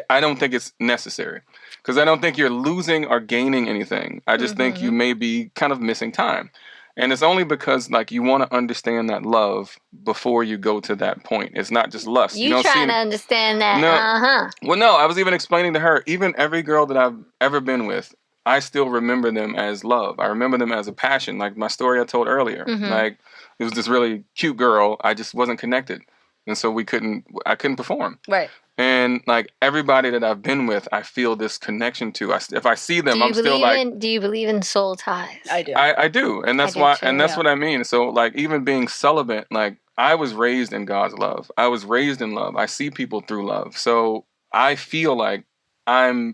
I don't think it's necessary, because I don't think you're losing or gaining anything. I just think you may be kind of missing time. And it's only because, like, you want to understand that love before you go to that point. It's not just lust. You trying to understand that. No. Well, no, I was even explaining to her, even every girl that I've ever been with, I still remember them as love. I remember them as a passion. Like my story I told earlier. Like, it was this really cute girl. I just wasn't connected. And so I couldn't perform. Right. And like everybody that I've been with, I feel this connection to. If I see them, I'm still like. Do you believe in soul ties? I do. I do, and that's why, and that's what I mean. So like, even being celibate, like, I was raised in God's love. I was raised in love. I see people through love. So I feel like I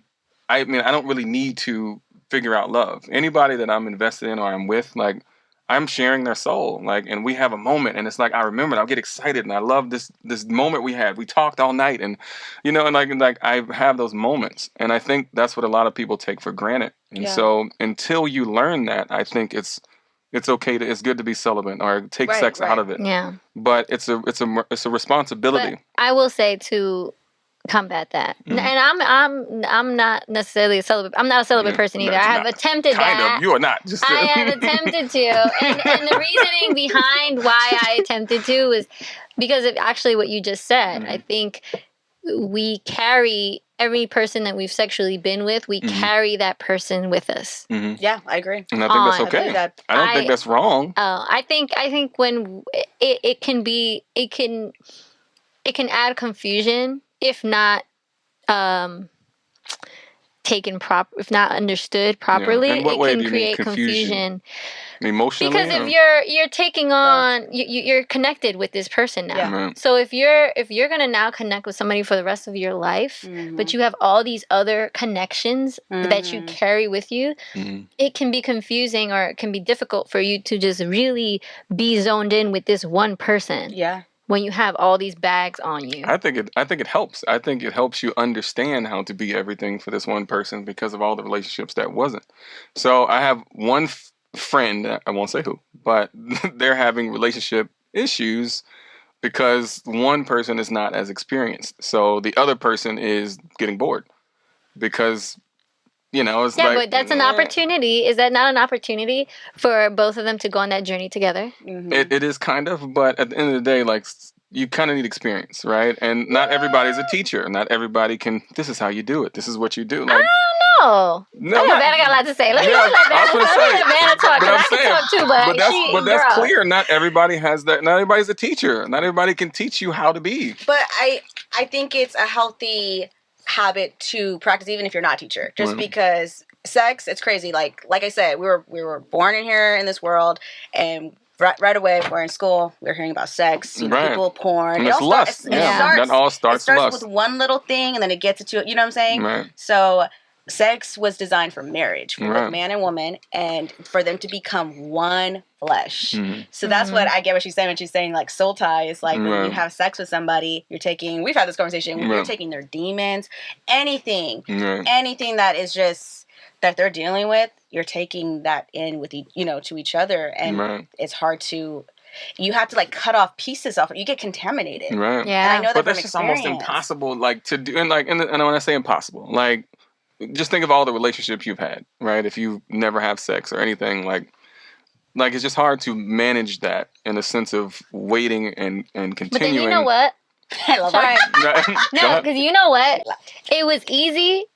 don't really need to figure out love. Anybody that I'm invested in or I'm with, like, I'm sharing their soul, like, and we have a moment, and it's like I remember it, I'll get excited, and I love this moment we had. We talked all night, and you know, and like I have those moments, and I think that's what a lot of people take for granted. And so until you learn that, I think it's okay it's good to be celibate or take sex out of it. Yeah, but it's a responsibility. But I will say to combat that, and I'm not necessarily a celibate. I'm not a celibate person either. I have attempted that. You are not. Just I have attempted to, and the reasoning behind why I attempted to is because of actually what you just said. I think we carry every person that we've sexually been with. We carry that person with us. Yeah, I agree, and I think that's okay. I don't think that's wrong. I think when it can add confusion. If not if not understood properly, it can create confusion. Emotionally, because if you're taking on, you're connected with this person now. Yeah. So if you're gonna now connect with somebody for the rest of your life, but you have all these other connections that you carry with you, it can be confusing or it can be difficult for you to just really be zoned in with this one person. Yeah. When you have all these bags on you. I think it helps. I think it helps you understand how to be everything for this one person because of all the relationships that wasn't. So I have one friend, I won't say who, but they're having relationship issues because one person is not as experienced. So the other person is getting bored because, you know, it's like... Yeah, but that's an opportunity. Is that not an opportunity for both of them to go on that journey together? It is kind of, but at the end of the day, like, you kind of need experience, right? And not everybody's a teacher. Not everybody can, this is how you do it. This is what you do. Like, I don't know. No, Vanna got a lot to say. Let Vanna talk. I can talk too, but that's clear. Not everybody has that. Not everybody's a teacher. Not everybody can teach you how to be. But I think it's a healthy habit to practice even if you're not a teacher, just because sex, it's crazy. Like I said, we were born in here in this world, and right away we're in school, we're hearing about sex, people, porn, and it's lust. That all starts lust. With one little thing, and then it gets into it. You know what I'm saying? So sex was designed for marriage, for both man and woman, and for them to become one flesh. So that's what I get what she's saying when she's saying like soul tie is like when you have sex with somebody, you're taking, we've had this conversation, when you're taking their demons, anything that is just that they're dealing with, you're taking that in with to each other, and it's hard to. You have to like cut off pieces off. You get contaminated. Right. Yeah. And I know that but that's just almost impossible, like to do. And and when I say impossible, like just think of all the relationships you've had, right? If you never have sex or anything, like it's just hard to manage that in a sense of waiting and continuing. But then you know what? I love it. No, because you know what? It was easy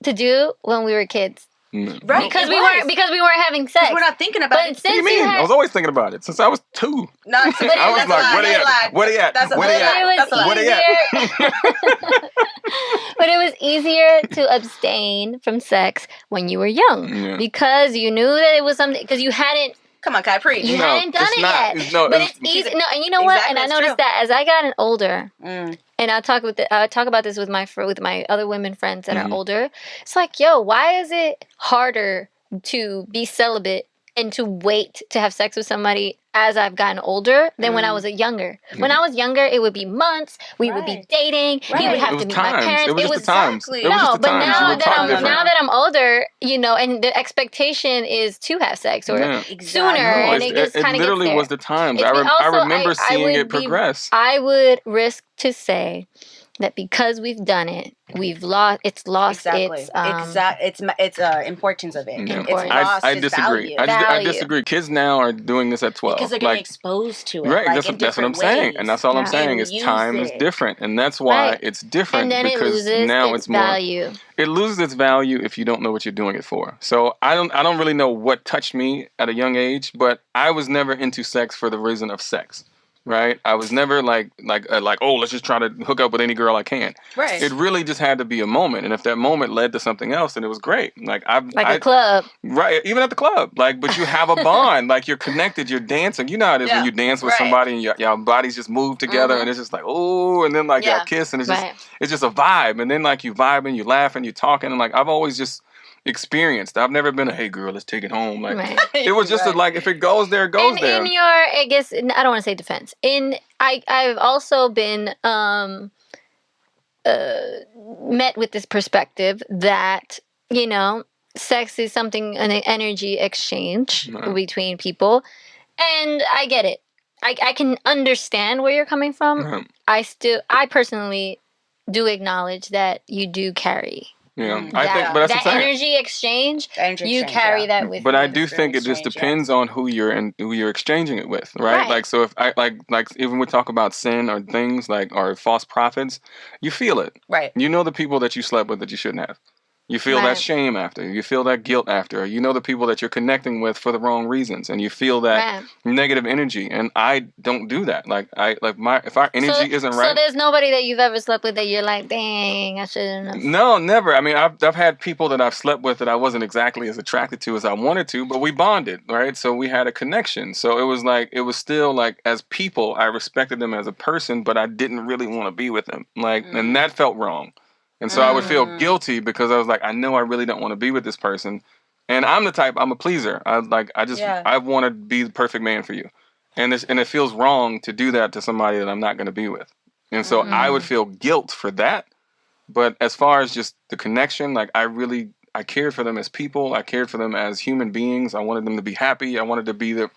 to do when we were kids. Right, because we weren't having sex. We're not thinking about it. What do you mean? I was always thinking about it since I was 2. No, I was like, where they at? Where they at? Where they at? Where they at? But it was easier to abstain from sex when you were young because you knew that it was something, because you hadn't. Come on, Kai, preach. You hadn't done it yet. But it's easy. No, and you know what? And I noticed that as I got older, and I talk about this with my other women friends that are older. It's like, yo, why is it harder to be celibate and to wait to have sex with somebody as I've gotten older than when I was younger? When I was younger, it would be months. We would be dating. He would have to meet my parents. It was just the times. No, but now that I'm older, and the expectation is to have sex or sooner, and it just kind of literally was the times. I remember seeing it progress. I would risk to say that because we've done it, its importance of it. Yeah. It's lost I disagree. I disagree. Kids now are doing this at 12 because they're getting exposed to it. Right. That's what I'm saying, and that's all I'm saying is time is different, and that's why it's different. And then because now it's more value. It loses its value if you don't know what you're doing it for. So I don't really know what touched me at a young age, but I was never into sex for the reason of sex. Right, I was never like oh, let's just try to hook up with any girl I can. Right, it really just had to be a moment, and if that moment led to something else, then it was great. A club, right? Even at the club, but you have a bond, you're connected, you're dancing. You know how it is when you dance with somebody and your bodies just move together, and it's just like oh, and then y'all kiss, and it's just a vibe, and then you vibe and you laugh and you talking, and I've always just experienced. I've never been a, hey girl, let's take it home. Like Right. it was just like, if it goes there, it goes there. In your, I guess, I don't want to say defense. I've also been met with this perspective that, you know, sex is something, an energy exchange between people. And I get it. I can understand where you're coming from. I personally do acknowledge that you do carry. Yeah, I think, but that's that energy exchange. You carry that with. But you. I do think it just depends on who you're exchanging it with, right? Like, so if I like even we talk about sin or things like or false prophets, you feel it, right? You know the people that you slept with that you shouldn't have. You feel that shame after. You feel that guilt after. You know the people that you're connecting with for the wrong reasons, and you feel that negative energy. And I don't do that. Like if our energy isn't right. So there's nobody that you've ever slept with that you're like, dang, I shouldn't have. No, never. I mean, I've had people that I've slept with that I wasn't exactly as attracted to as I wanted to, but we bonded, right? So we had a connection. So it was still like, as people, I respected them as a person, but I didn't really want to be with them. Like, and that felt wrong. And so I would feel guilty because I was like, I know I really don't want to be with this person. And I'm the type, I'm a pleaser. I want to be the perfect man for you. And it feels wrong to do that to somebody that I'm not going to be with. And so I would feel guilt for that. But as far as just the connection, like I cared for them as people. I cared for them as human beings. I wanted them to be happy. I wanted to be their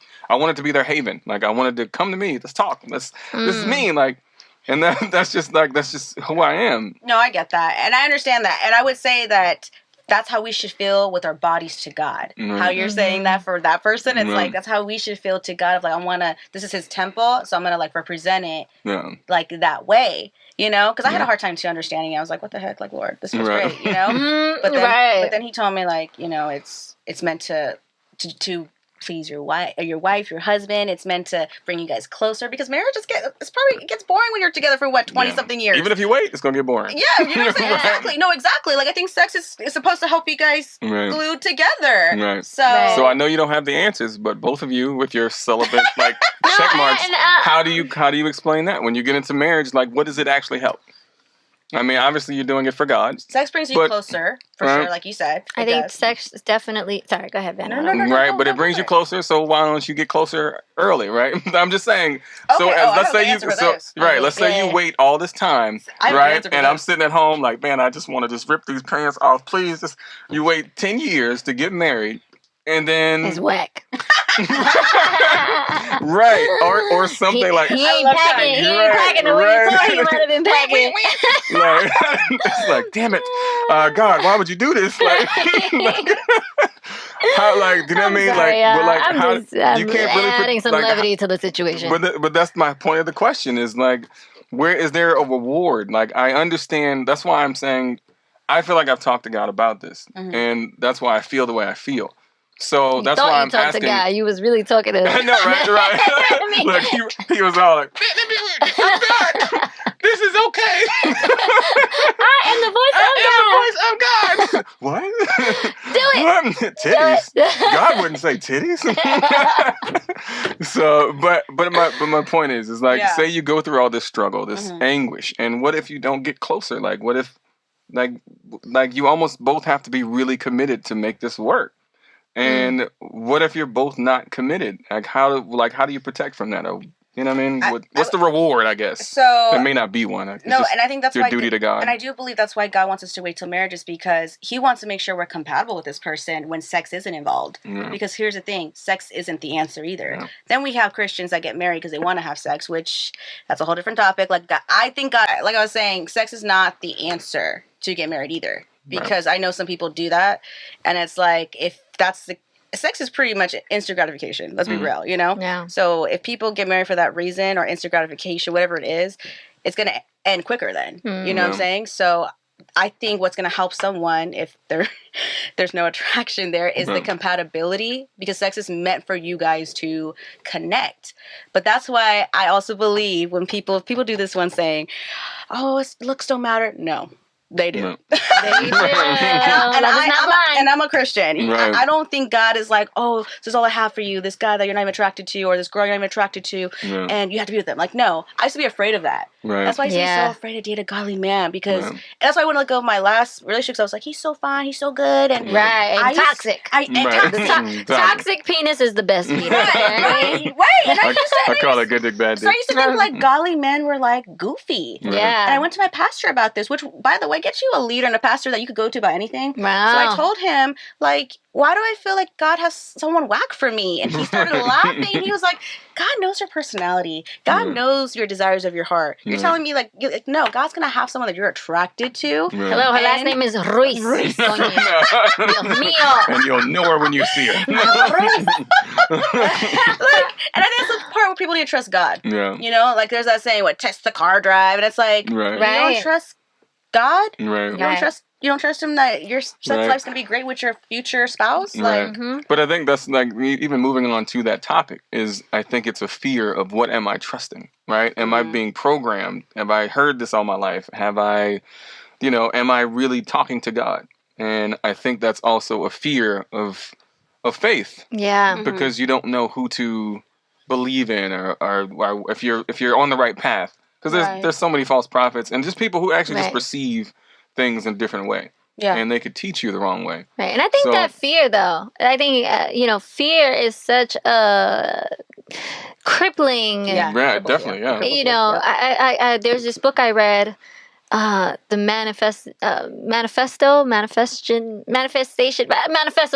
haven. Like I wanted to come to me. Let's talk. This is me. Like, and that's just who I am. No, I get that. And I understand that. And I would say that that's how we should feel with our bodies to God. How you're saying that for that person, it's like, that's how we should feel to God. Of like, this is his temple, so I'm going to like represent it like that way, you know? Because I had a hard time too understanding it. I was like, what the heck? Like, Lord, this feels great, you know? But then he told me like, you know, it's meant to please your wife, your husband. It's meant to bring you guys closer because marriage it gets boring when you're together for 20 something years. Even if you wait, it's gonna get boring. Yeah, you know what I'm saying? Exactly. No, exactly. Like I think sex is supposed to help you guys glued together. Right. So I know you don't have the answers, but both of you with your celibate like check marks, how do you explain that when you get into marriage? Like, what does it actually help? I mean, obviously, you're doing it for God. Sex brings you closer, for sure, like you said. I think sex is definitely... Sorry, go ahead, Vanna. No, but it brings you closer, so why don't you get closer early, right? I'm just saying. So let's say you wait all this time, right? And I'm sitting at home like, man, I just want to just rip these pants off. Please, you wait 10 years to get married, and then... It's whack. Right, or something like he ain't packing the way you thought he might have been packing. Like, it's like, damn it, God, why would you do this? Like, how, like, do you know what I mean? I'm you can't really adding some levity to the situation. But that's my point of the question is like, where is there a reward? Like, I understand. That's why I'm saying I feel like I've talked to God about this, and that's why I feel the way I feel. So that's why I'm asking. To God. You was really talking to him. I know, right? Look, he was all like, I'm God. This is okay. I am the voice of God. What? Do it. What? Titties. Do it. God wouldn't say titties. So, but my point is like, say you go through all this struggle, this anguish, and what if you don't get closer? Like, what if, like you almost both have to be really committed to make this work? And what if you're both not committed? Like how do you protect from that? You know what I mean? What's the reward, I guess? So there may not be one. And I think that's your duty to God. And I do believe that's why God wants us to wait till marriage, is because he wants to make sure we're compatible with this person when sex isn't involved. Because here's the thing, sex isn't the answer either. Then we have Christians that get married because they want to have sex, which that's a whole different topic. Like I think God, like I was saying, sex is not the answer to get married either. Because I know some people do that, and it's like, if that's the sex is pretty much instant gratification. Let's be real, you know? Yeah. So if people get married for that reason or instant gratification, whatever it is, it's going to end quicker then. You know what I'm saying? So I think what's going to help someone if there's no attraction there is the compatibility, because sex is meant for you guys to connect. But that's why I also believe when people do this one saying, oh, looks don't matter. No. They do. Right. They do. And I'm a Christian. Right. I don't think God is like, oh, this is all I have for you. This guy that you're not even attracted to, or this girl you're not even attracted to, and you have to be with them. Like, no. I used to be afraid of that. Right. That's why I used to be so afraid to date a godly man, because and that's why I wouldn't let go of my last relationships. I was like, he's so fine, he's so good, and toxic. Toxic penis is the best penis. Right. And I call it good dick, bad dick. So I used to think like godly men were like goofy. Right. Yeah. And I went to my pastor about this, which, by the way, gets you a leader and a pastor that you could go to about anything. Wow. So I told him, like, why do I feel like God has someone whack for me? And he started laughing. He was like, God knows your personality. God knows your desires of your heart. You're telling me, like, no, God's going to have someone that you're attracted to. Hello, her last name is Ruiz. Dios mío. And you'll know her when you see her. And I think that's the part where people need to trust God. Yeah. You know, like there's that saying, what, test the car drive. And it's like, you don't trust God? Right. You don't trust him that your sex life's going to be great with your future spouse? Right. Like, but I think that's like, even moving on to that topic is, I think it's a fear of what am I trusting, right? Am I being programmed? Have I heard this all my life? Have I, am I really talking to God? And I think that's also a fear of faith. Yeah. Because you don't know who to believe in or if you're on the right path. Because there's so many false prophets and just people who actually just perceive things in a different way. Yeah. And they could teach you the wrong way. Right. And I think that fear, though, fear is such a crippling. Yeah, definitely. Yeah. I there's this book I read, the manifesto,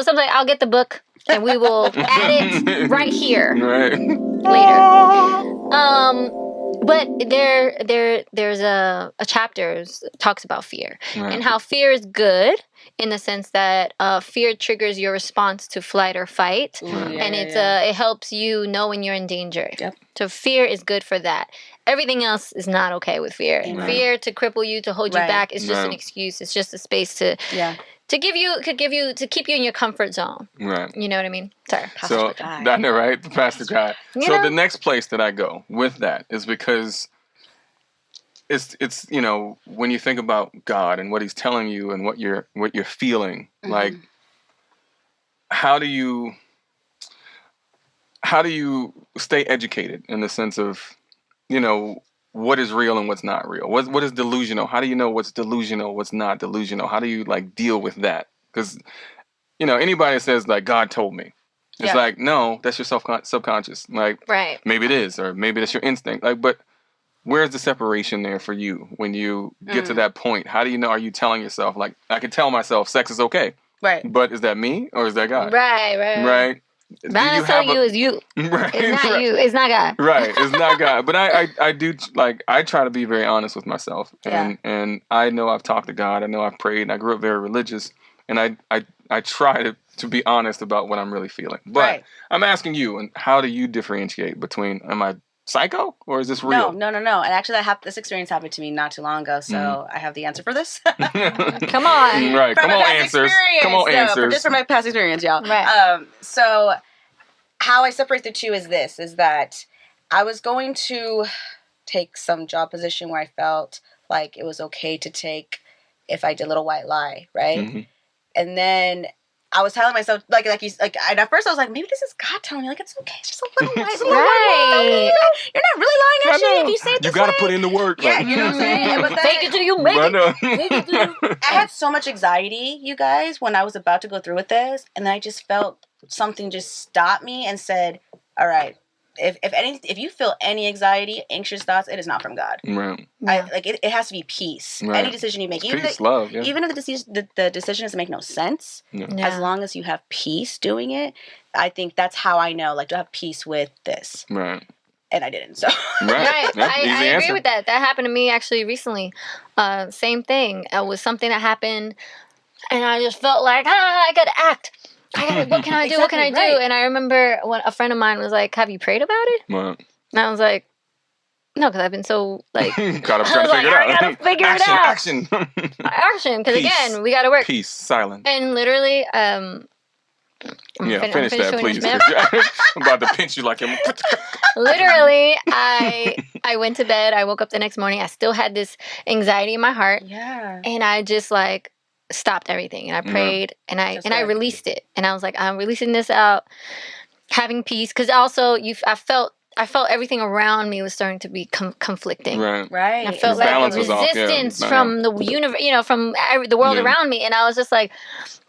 something. I'll get the book and we will add it right here later. But there's a chapter talks about fear and how fear is good in the sense that fear triggers your response to flight or fight, and it helps you know when you're in danger. Yep. So fear is good for that. Everything else is not okay with fear. And fear to cripple you, to hold you back, is just an excuse. It's just a space to keep you in your comfort zone. Right. You know what I mean? Sorry. So I know, right? The pastor guy. So the next place that I go with that is because it's when you think about God and what He's telling you and what you're feeling, like how do you stay educated in the sense of what is real and what's not real? What is delusional? How do you know what's delusional, what's not delusional? How do you deal with that? Because anybody that says like God told me, it's like, no, that's your subconscious. Like, maybe it is, or maybe that's your instinct. Like, but where's the separation there for you when you get to that point? How do you know? Are you telling yourself, like, I can tell myself sex is okay, but is that me or is that God? Right. Vanna telling you is you. Right. It's not you. It's not God. Right. It's not God. But I do, like, I try to be very honest with myself. And I know I've talked to God. I know I've prayed. And I grew up very religious. And I try to be honest about what I'm really feeling. But I'm asking you, and how do you differentiate between, am I psycho or is this real? No. And actually, this experience happened to me not too long ago. So I have the answer for this. Come on. Right. Come on, answers. Come on, answers. Just from my past experience, y'all. Right. So how I separate the two is that I was going to take some job position where I felt like it was okay to take if I did a little white lie, right? Mm-hmm. And then I was telling myself, and at first I was like, maybe this is God telling me, like, it's okay, it's just a little white lie. You're not really lying on shit if you say it this way. You gotta put in the work. Yeah, you know what I'm saying? But then, fake it till you make it. I had so much anxiety, you guys, when I was about to go through with this, and then I just felt something just stop me and said, all right, if you feel any anxiety, anxious thoughts, it is not from God. Right. It has to be peace. Right. Any decision you make, even love, even if the decision doesn't make no sense, as long as you have peace doing it, I think that's how I know, like, to have peace with this. Right. And I didn't. So right. I agree with that. That happened to me actually recently. Same thing. It was something that happened, and I just felt like I gotta act. What can I do? What can I do? And I remember when a friend of mine was like, have you prayed about it? Right. And I was like, no, because I've been so, like... gotta figure it out. I gotta figure it out. Action. Action. Because, again, we gotta work. Peace. Silence. And literally, Finish that, please. I'm about to pinch you like him. Literally, I went to bed. I woke up the next morning. I still had this anxiety in my heart. Yeah. And I just like stopped everything. And I prayed and I released it. And I was like, I'm releasing this out, having peace. Because also I felt everything around me was starting to be conflicting. Right. And I felt like resistance from the universe, from the world around me. And I was just like,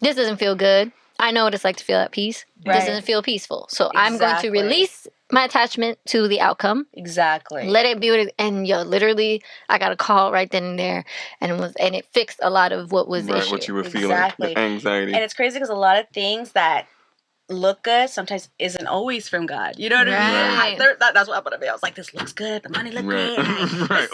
this doesn't feel good. I know what it's like to feel at peace. Right. This doesn't feel peaceful. So I'm going to release my attachment to the outcome. Exactly. Let it be what it, and literally, I got a call right then and there, and it fixed a lot of what was the issue. What you were feeling, the anxiety. And it's crazy because a lot of things that look good sometimes isn't always from God. You know what I mean? That's what I'm gonna be. I was like, this looks good. The money looks great.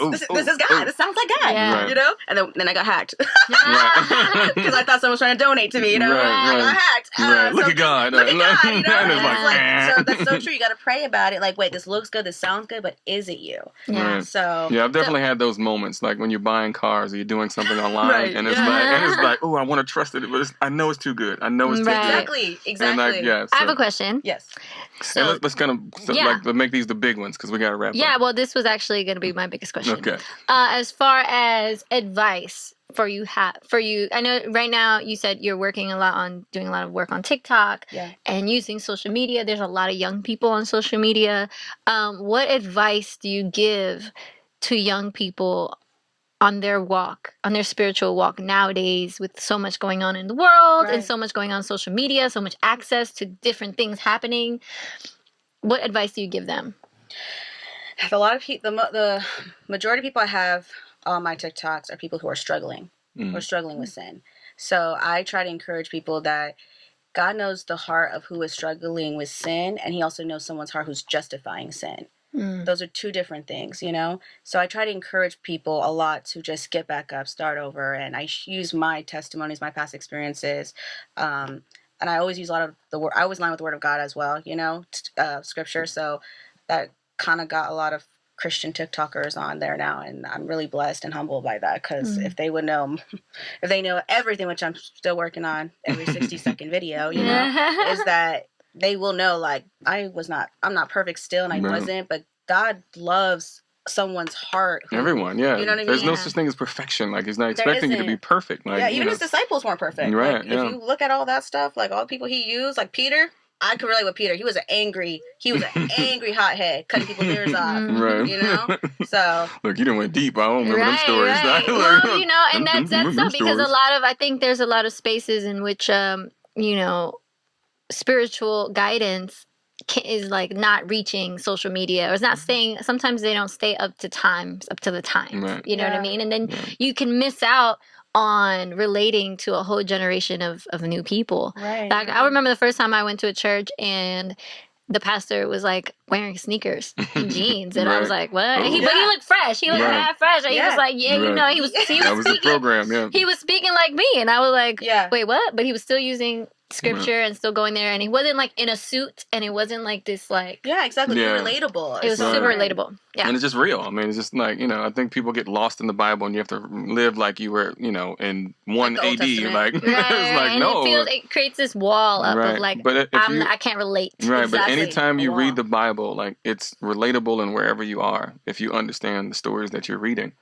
This is God. This sounds like God. Yeah. You know? And then I got hacked because I thought someone was trying to donate to me. You know? I got hacked. Look at God. Look at God. You know? So that's so true. You got to pray about it. Like, wait, this looks good. This sounds good, but is it you? Yeah. So I've definitely had those moments, like when you're buying cars or you're doing something online, and it's like, oh, I want to trust it, but I know it's too good. I know it's too good. Exactly. I have a question. Yes. So let's kind of make these the big ones because we got to wrap up. Yeah, well, this was actually going to be my biggest question. Okay. As far as advice for you, I know right now you said you're doing a lot of work on TikTok and using social media. There's a lot of young people on social media. What advice do you give to young people on their spiritual walk nowadays, with so much going on in the world and so much going on social media, so much access to different things happening? What advice do you give them? A lot of people, the majority of people I have on my TikToks are people who are struggling with sin. So I try to encourage people that God knows the heart of who is struggling with sin, and he also knows someone's heart who's justifying sin. Those are two different things, you know? So I try to encourage people a lot to just get back up, start over. And I use my testimonies, my past experiences. And I always use a lot of the word. I always line with the word of God as well, you know, scripture. So that kind of got a lot of Christian TikTokers on there now. And I'm really blessed and humbled by that. Because if they know everything, which I'm still working on every 60-second video, you know, is that they will know, like, I'm not perfect still, and I wasn't, but God loves someone's heart. Everyone, You know what I mean? There's no such thing as perfection. Like, he's not expecting you to be perfect. Like, even his disciples weren't perfect. Right, like, if you look at all that stuff, like, all the people he used, like Peter, I could relate with Peter. He was an angry hothead, cutting people's ears off. Right. You know? So. Look, you done went deep. I don't remember them stories. Right. Well, you know, and that's tough because I think there's a lot of spaces in which, you know, spiritual guidance is like not reaching social media, or it's not staying. Sometimes they don't stay up to the times. You know what I mean? And then you can miss out on relating to a whole generation of new people. Right. Like, I remember the first time I went to a church and the pastor was like wearing sneakers and jeans, and I was like, "What?" But he looked fresh. He looked half fresh. And he was like, you know, he was speaking. That was the program. He was speaking like me, and I was like, "Wait, what?" But he was still using scripture and still going there, and he wasn't like in a suit, and it wasn't like this like relatable. It was super relatable. Yeah, and it's just real. I mean, it's just like, you know, I think people get lost in the Bible, and you have to live like you were, you know, in 1 AD. Like, it's like, and no, it creates this wall up of like, but I can't relate. Right, exactly. But anytime you read the Bible, like, it's relatable in wherever you are if you understand the stories that you're reading.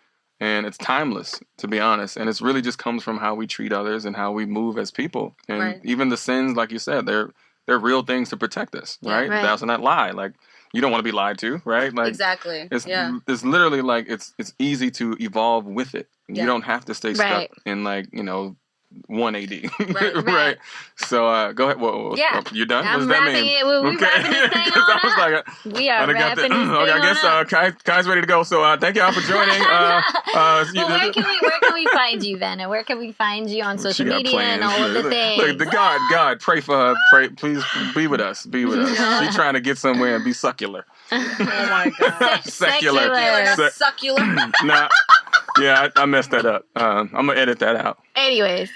And it's timeless, to be honest. And it's really just comes from how we treat others and how we move as people. And even the sins, like you said, they're real things to protect us, right? Thou shalt not lie. Like, you don't want to be lied to, right? Like, exactly. It's literally like it's easy to evolve with it. You don't have to stay stuck in, like, you know, 1 AD. Right. So go ahead. Whoa, you done? I'm what does that wrapping mean? It. We wrapping this thing on up. We are wrapping this thing on I guess Kai's ready to go. So thank y'all for joining. Where can we find you, Vanna? Where can we find you on social media and all of the things? Look, God, pray for her. Pray, please be with us. Be with us. She's trying to get somewhere and be succular. Oh my God. Secular. Succulent. Nah. Yeah, I messed that up. I'm gonna edit that out. Anyways,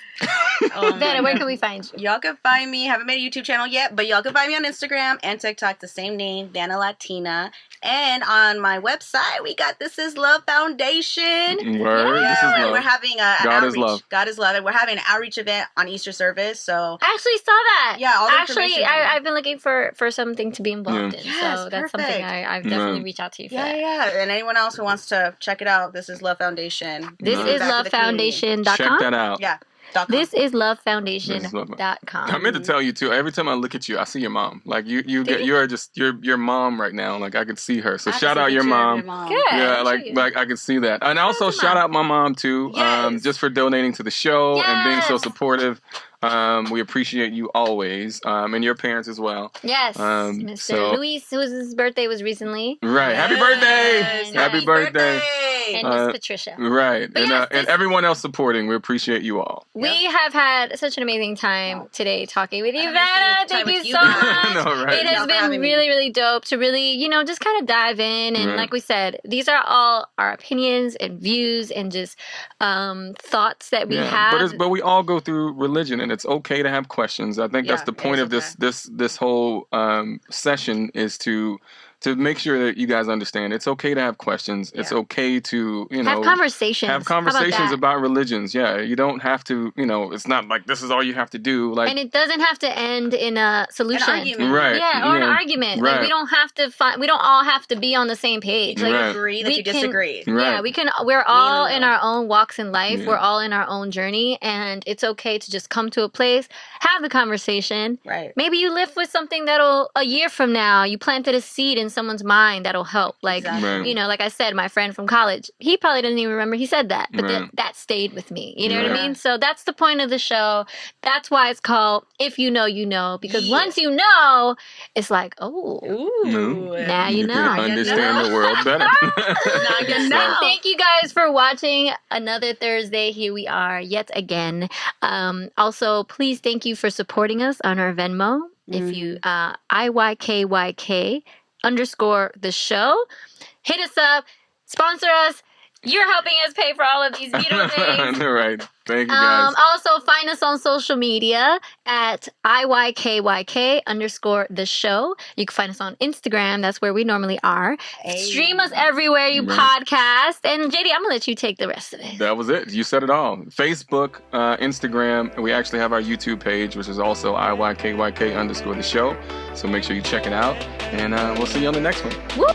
Vanna, where can we find you? Y'all can find me. Haven't made a YouTube channel yet, but y'all can find me on Instagram and TikTok, the same name, Vanna Latina. And on my website, we got This Is Love Foundation. Word. Yeah, This is love. we're having an God outreach. is love. God is love. And we're having an outreach event on Easter service. So I actually saw that. Yeah, all the actually, I've been looking for something to be involved in. Yes, so that's perfect. something I've definitely reach out to you for. Yeah. And anyone else who wants to check it out, This Is Love Foundation. ThisIsLoveFoundation.com. Check that out. Yeah. ThisIsLoveFoundation.com. I meant to tell you too. Every time I look at you, I see your mom. Like you're your mom right now. Like I could see her. So shout out your mom. Good. Yeah, like I could see that. And also shout out my mom too. Yes. Just for donating to the show and being so supportive. We appreciate you always, and your parents as well. Yes, Mr. Luis, whose birthday was recently. Right. Happy birthday! Happy birthday! And Miss Patricia. Right. And everyone else supporting. We appreciate you all. We have had such an amazing time today talking with you, Vanna. Thank you so much. No, right. It has been really, really dope to really, just kind of dive in. And like we said, these are all our opinions and views and just thoughts that we have. But we all go through religion, and it's okay to have questions. I think that's the point of this whole session is to make sure that you guys understand it's okay to have questions. It's okay to, have conversations. Have conversations about religions. Yeah. You don't have to, it's not like this is all you have to do. Like, and it doesn't have to end in a solution. An argument. Right. Yeah, or an argument. Right. Like we don't have to we don't all have to be on the same page. Like agree that you disagree. Yeah, we're all in our own walks in life. Yeah. We're all in our own journey, and it's okay to just come to a place, have the conversation. Right. Maybe you live with something that'll a year from now, you planted a seed in someone's mind that'll help. Like, like I said, my friend from college, he probably doesn't even remember he said that, but that stayed with me. You know what I mean? So that's the point of the show. That's why it's called If You Know, You Know, because once you know, it's like, now you know. Understand the world better. Now you know. Thank you guys for watching another Thursday. Here we are yet again. Also, please thank you for supporting us on our Venmo. If you IYKYK_the show. Hit us up, sponsor us. You're helping us pay for all of these beautiful things. All right. Thank you, guys. Also, find us on social media at IYKYK_the show. You can find us on Instagram. That's where we normally are. Hey. Stream us everywhere you podcast. And JD, I'm going to let you take the rest of it. That was it. You said it all. Facebook, Instagram. And we actually have our YouTube page, which is also IYKYK_the show. So make sure you check it out. And we'll see you on the next one. Woo!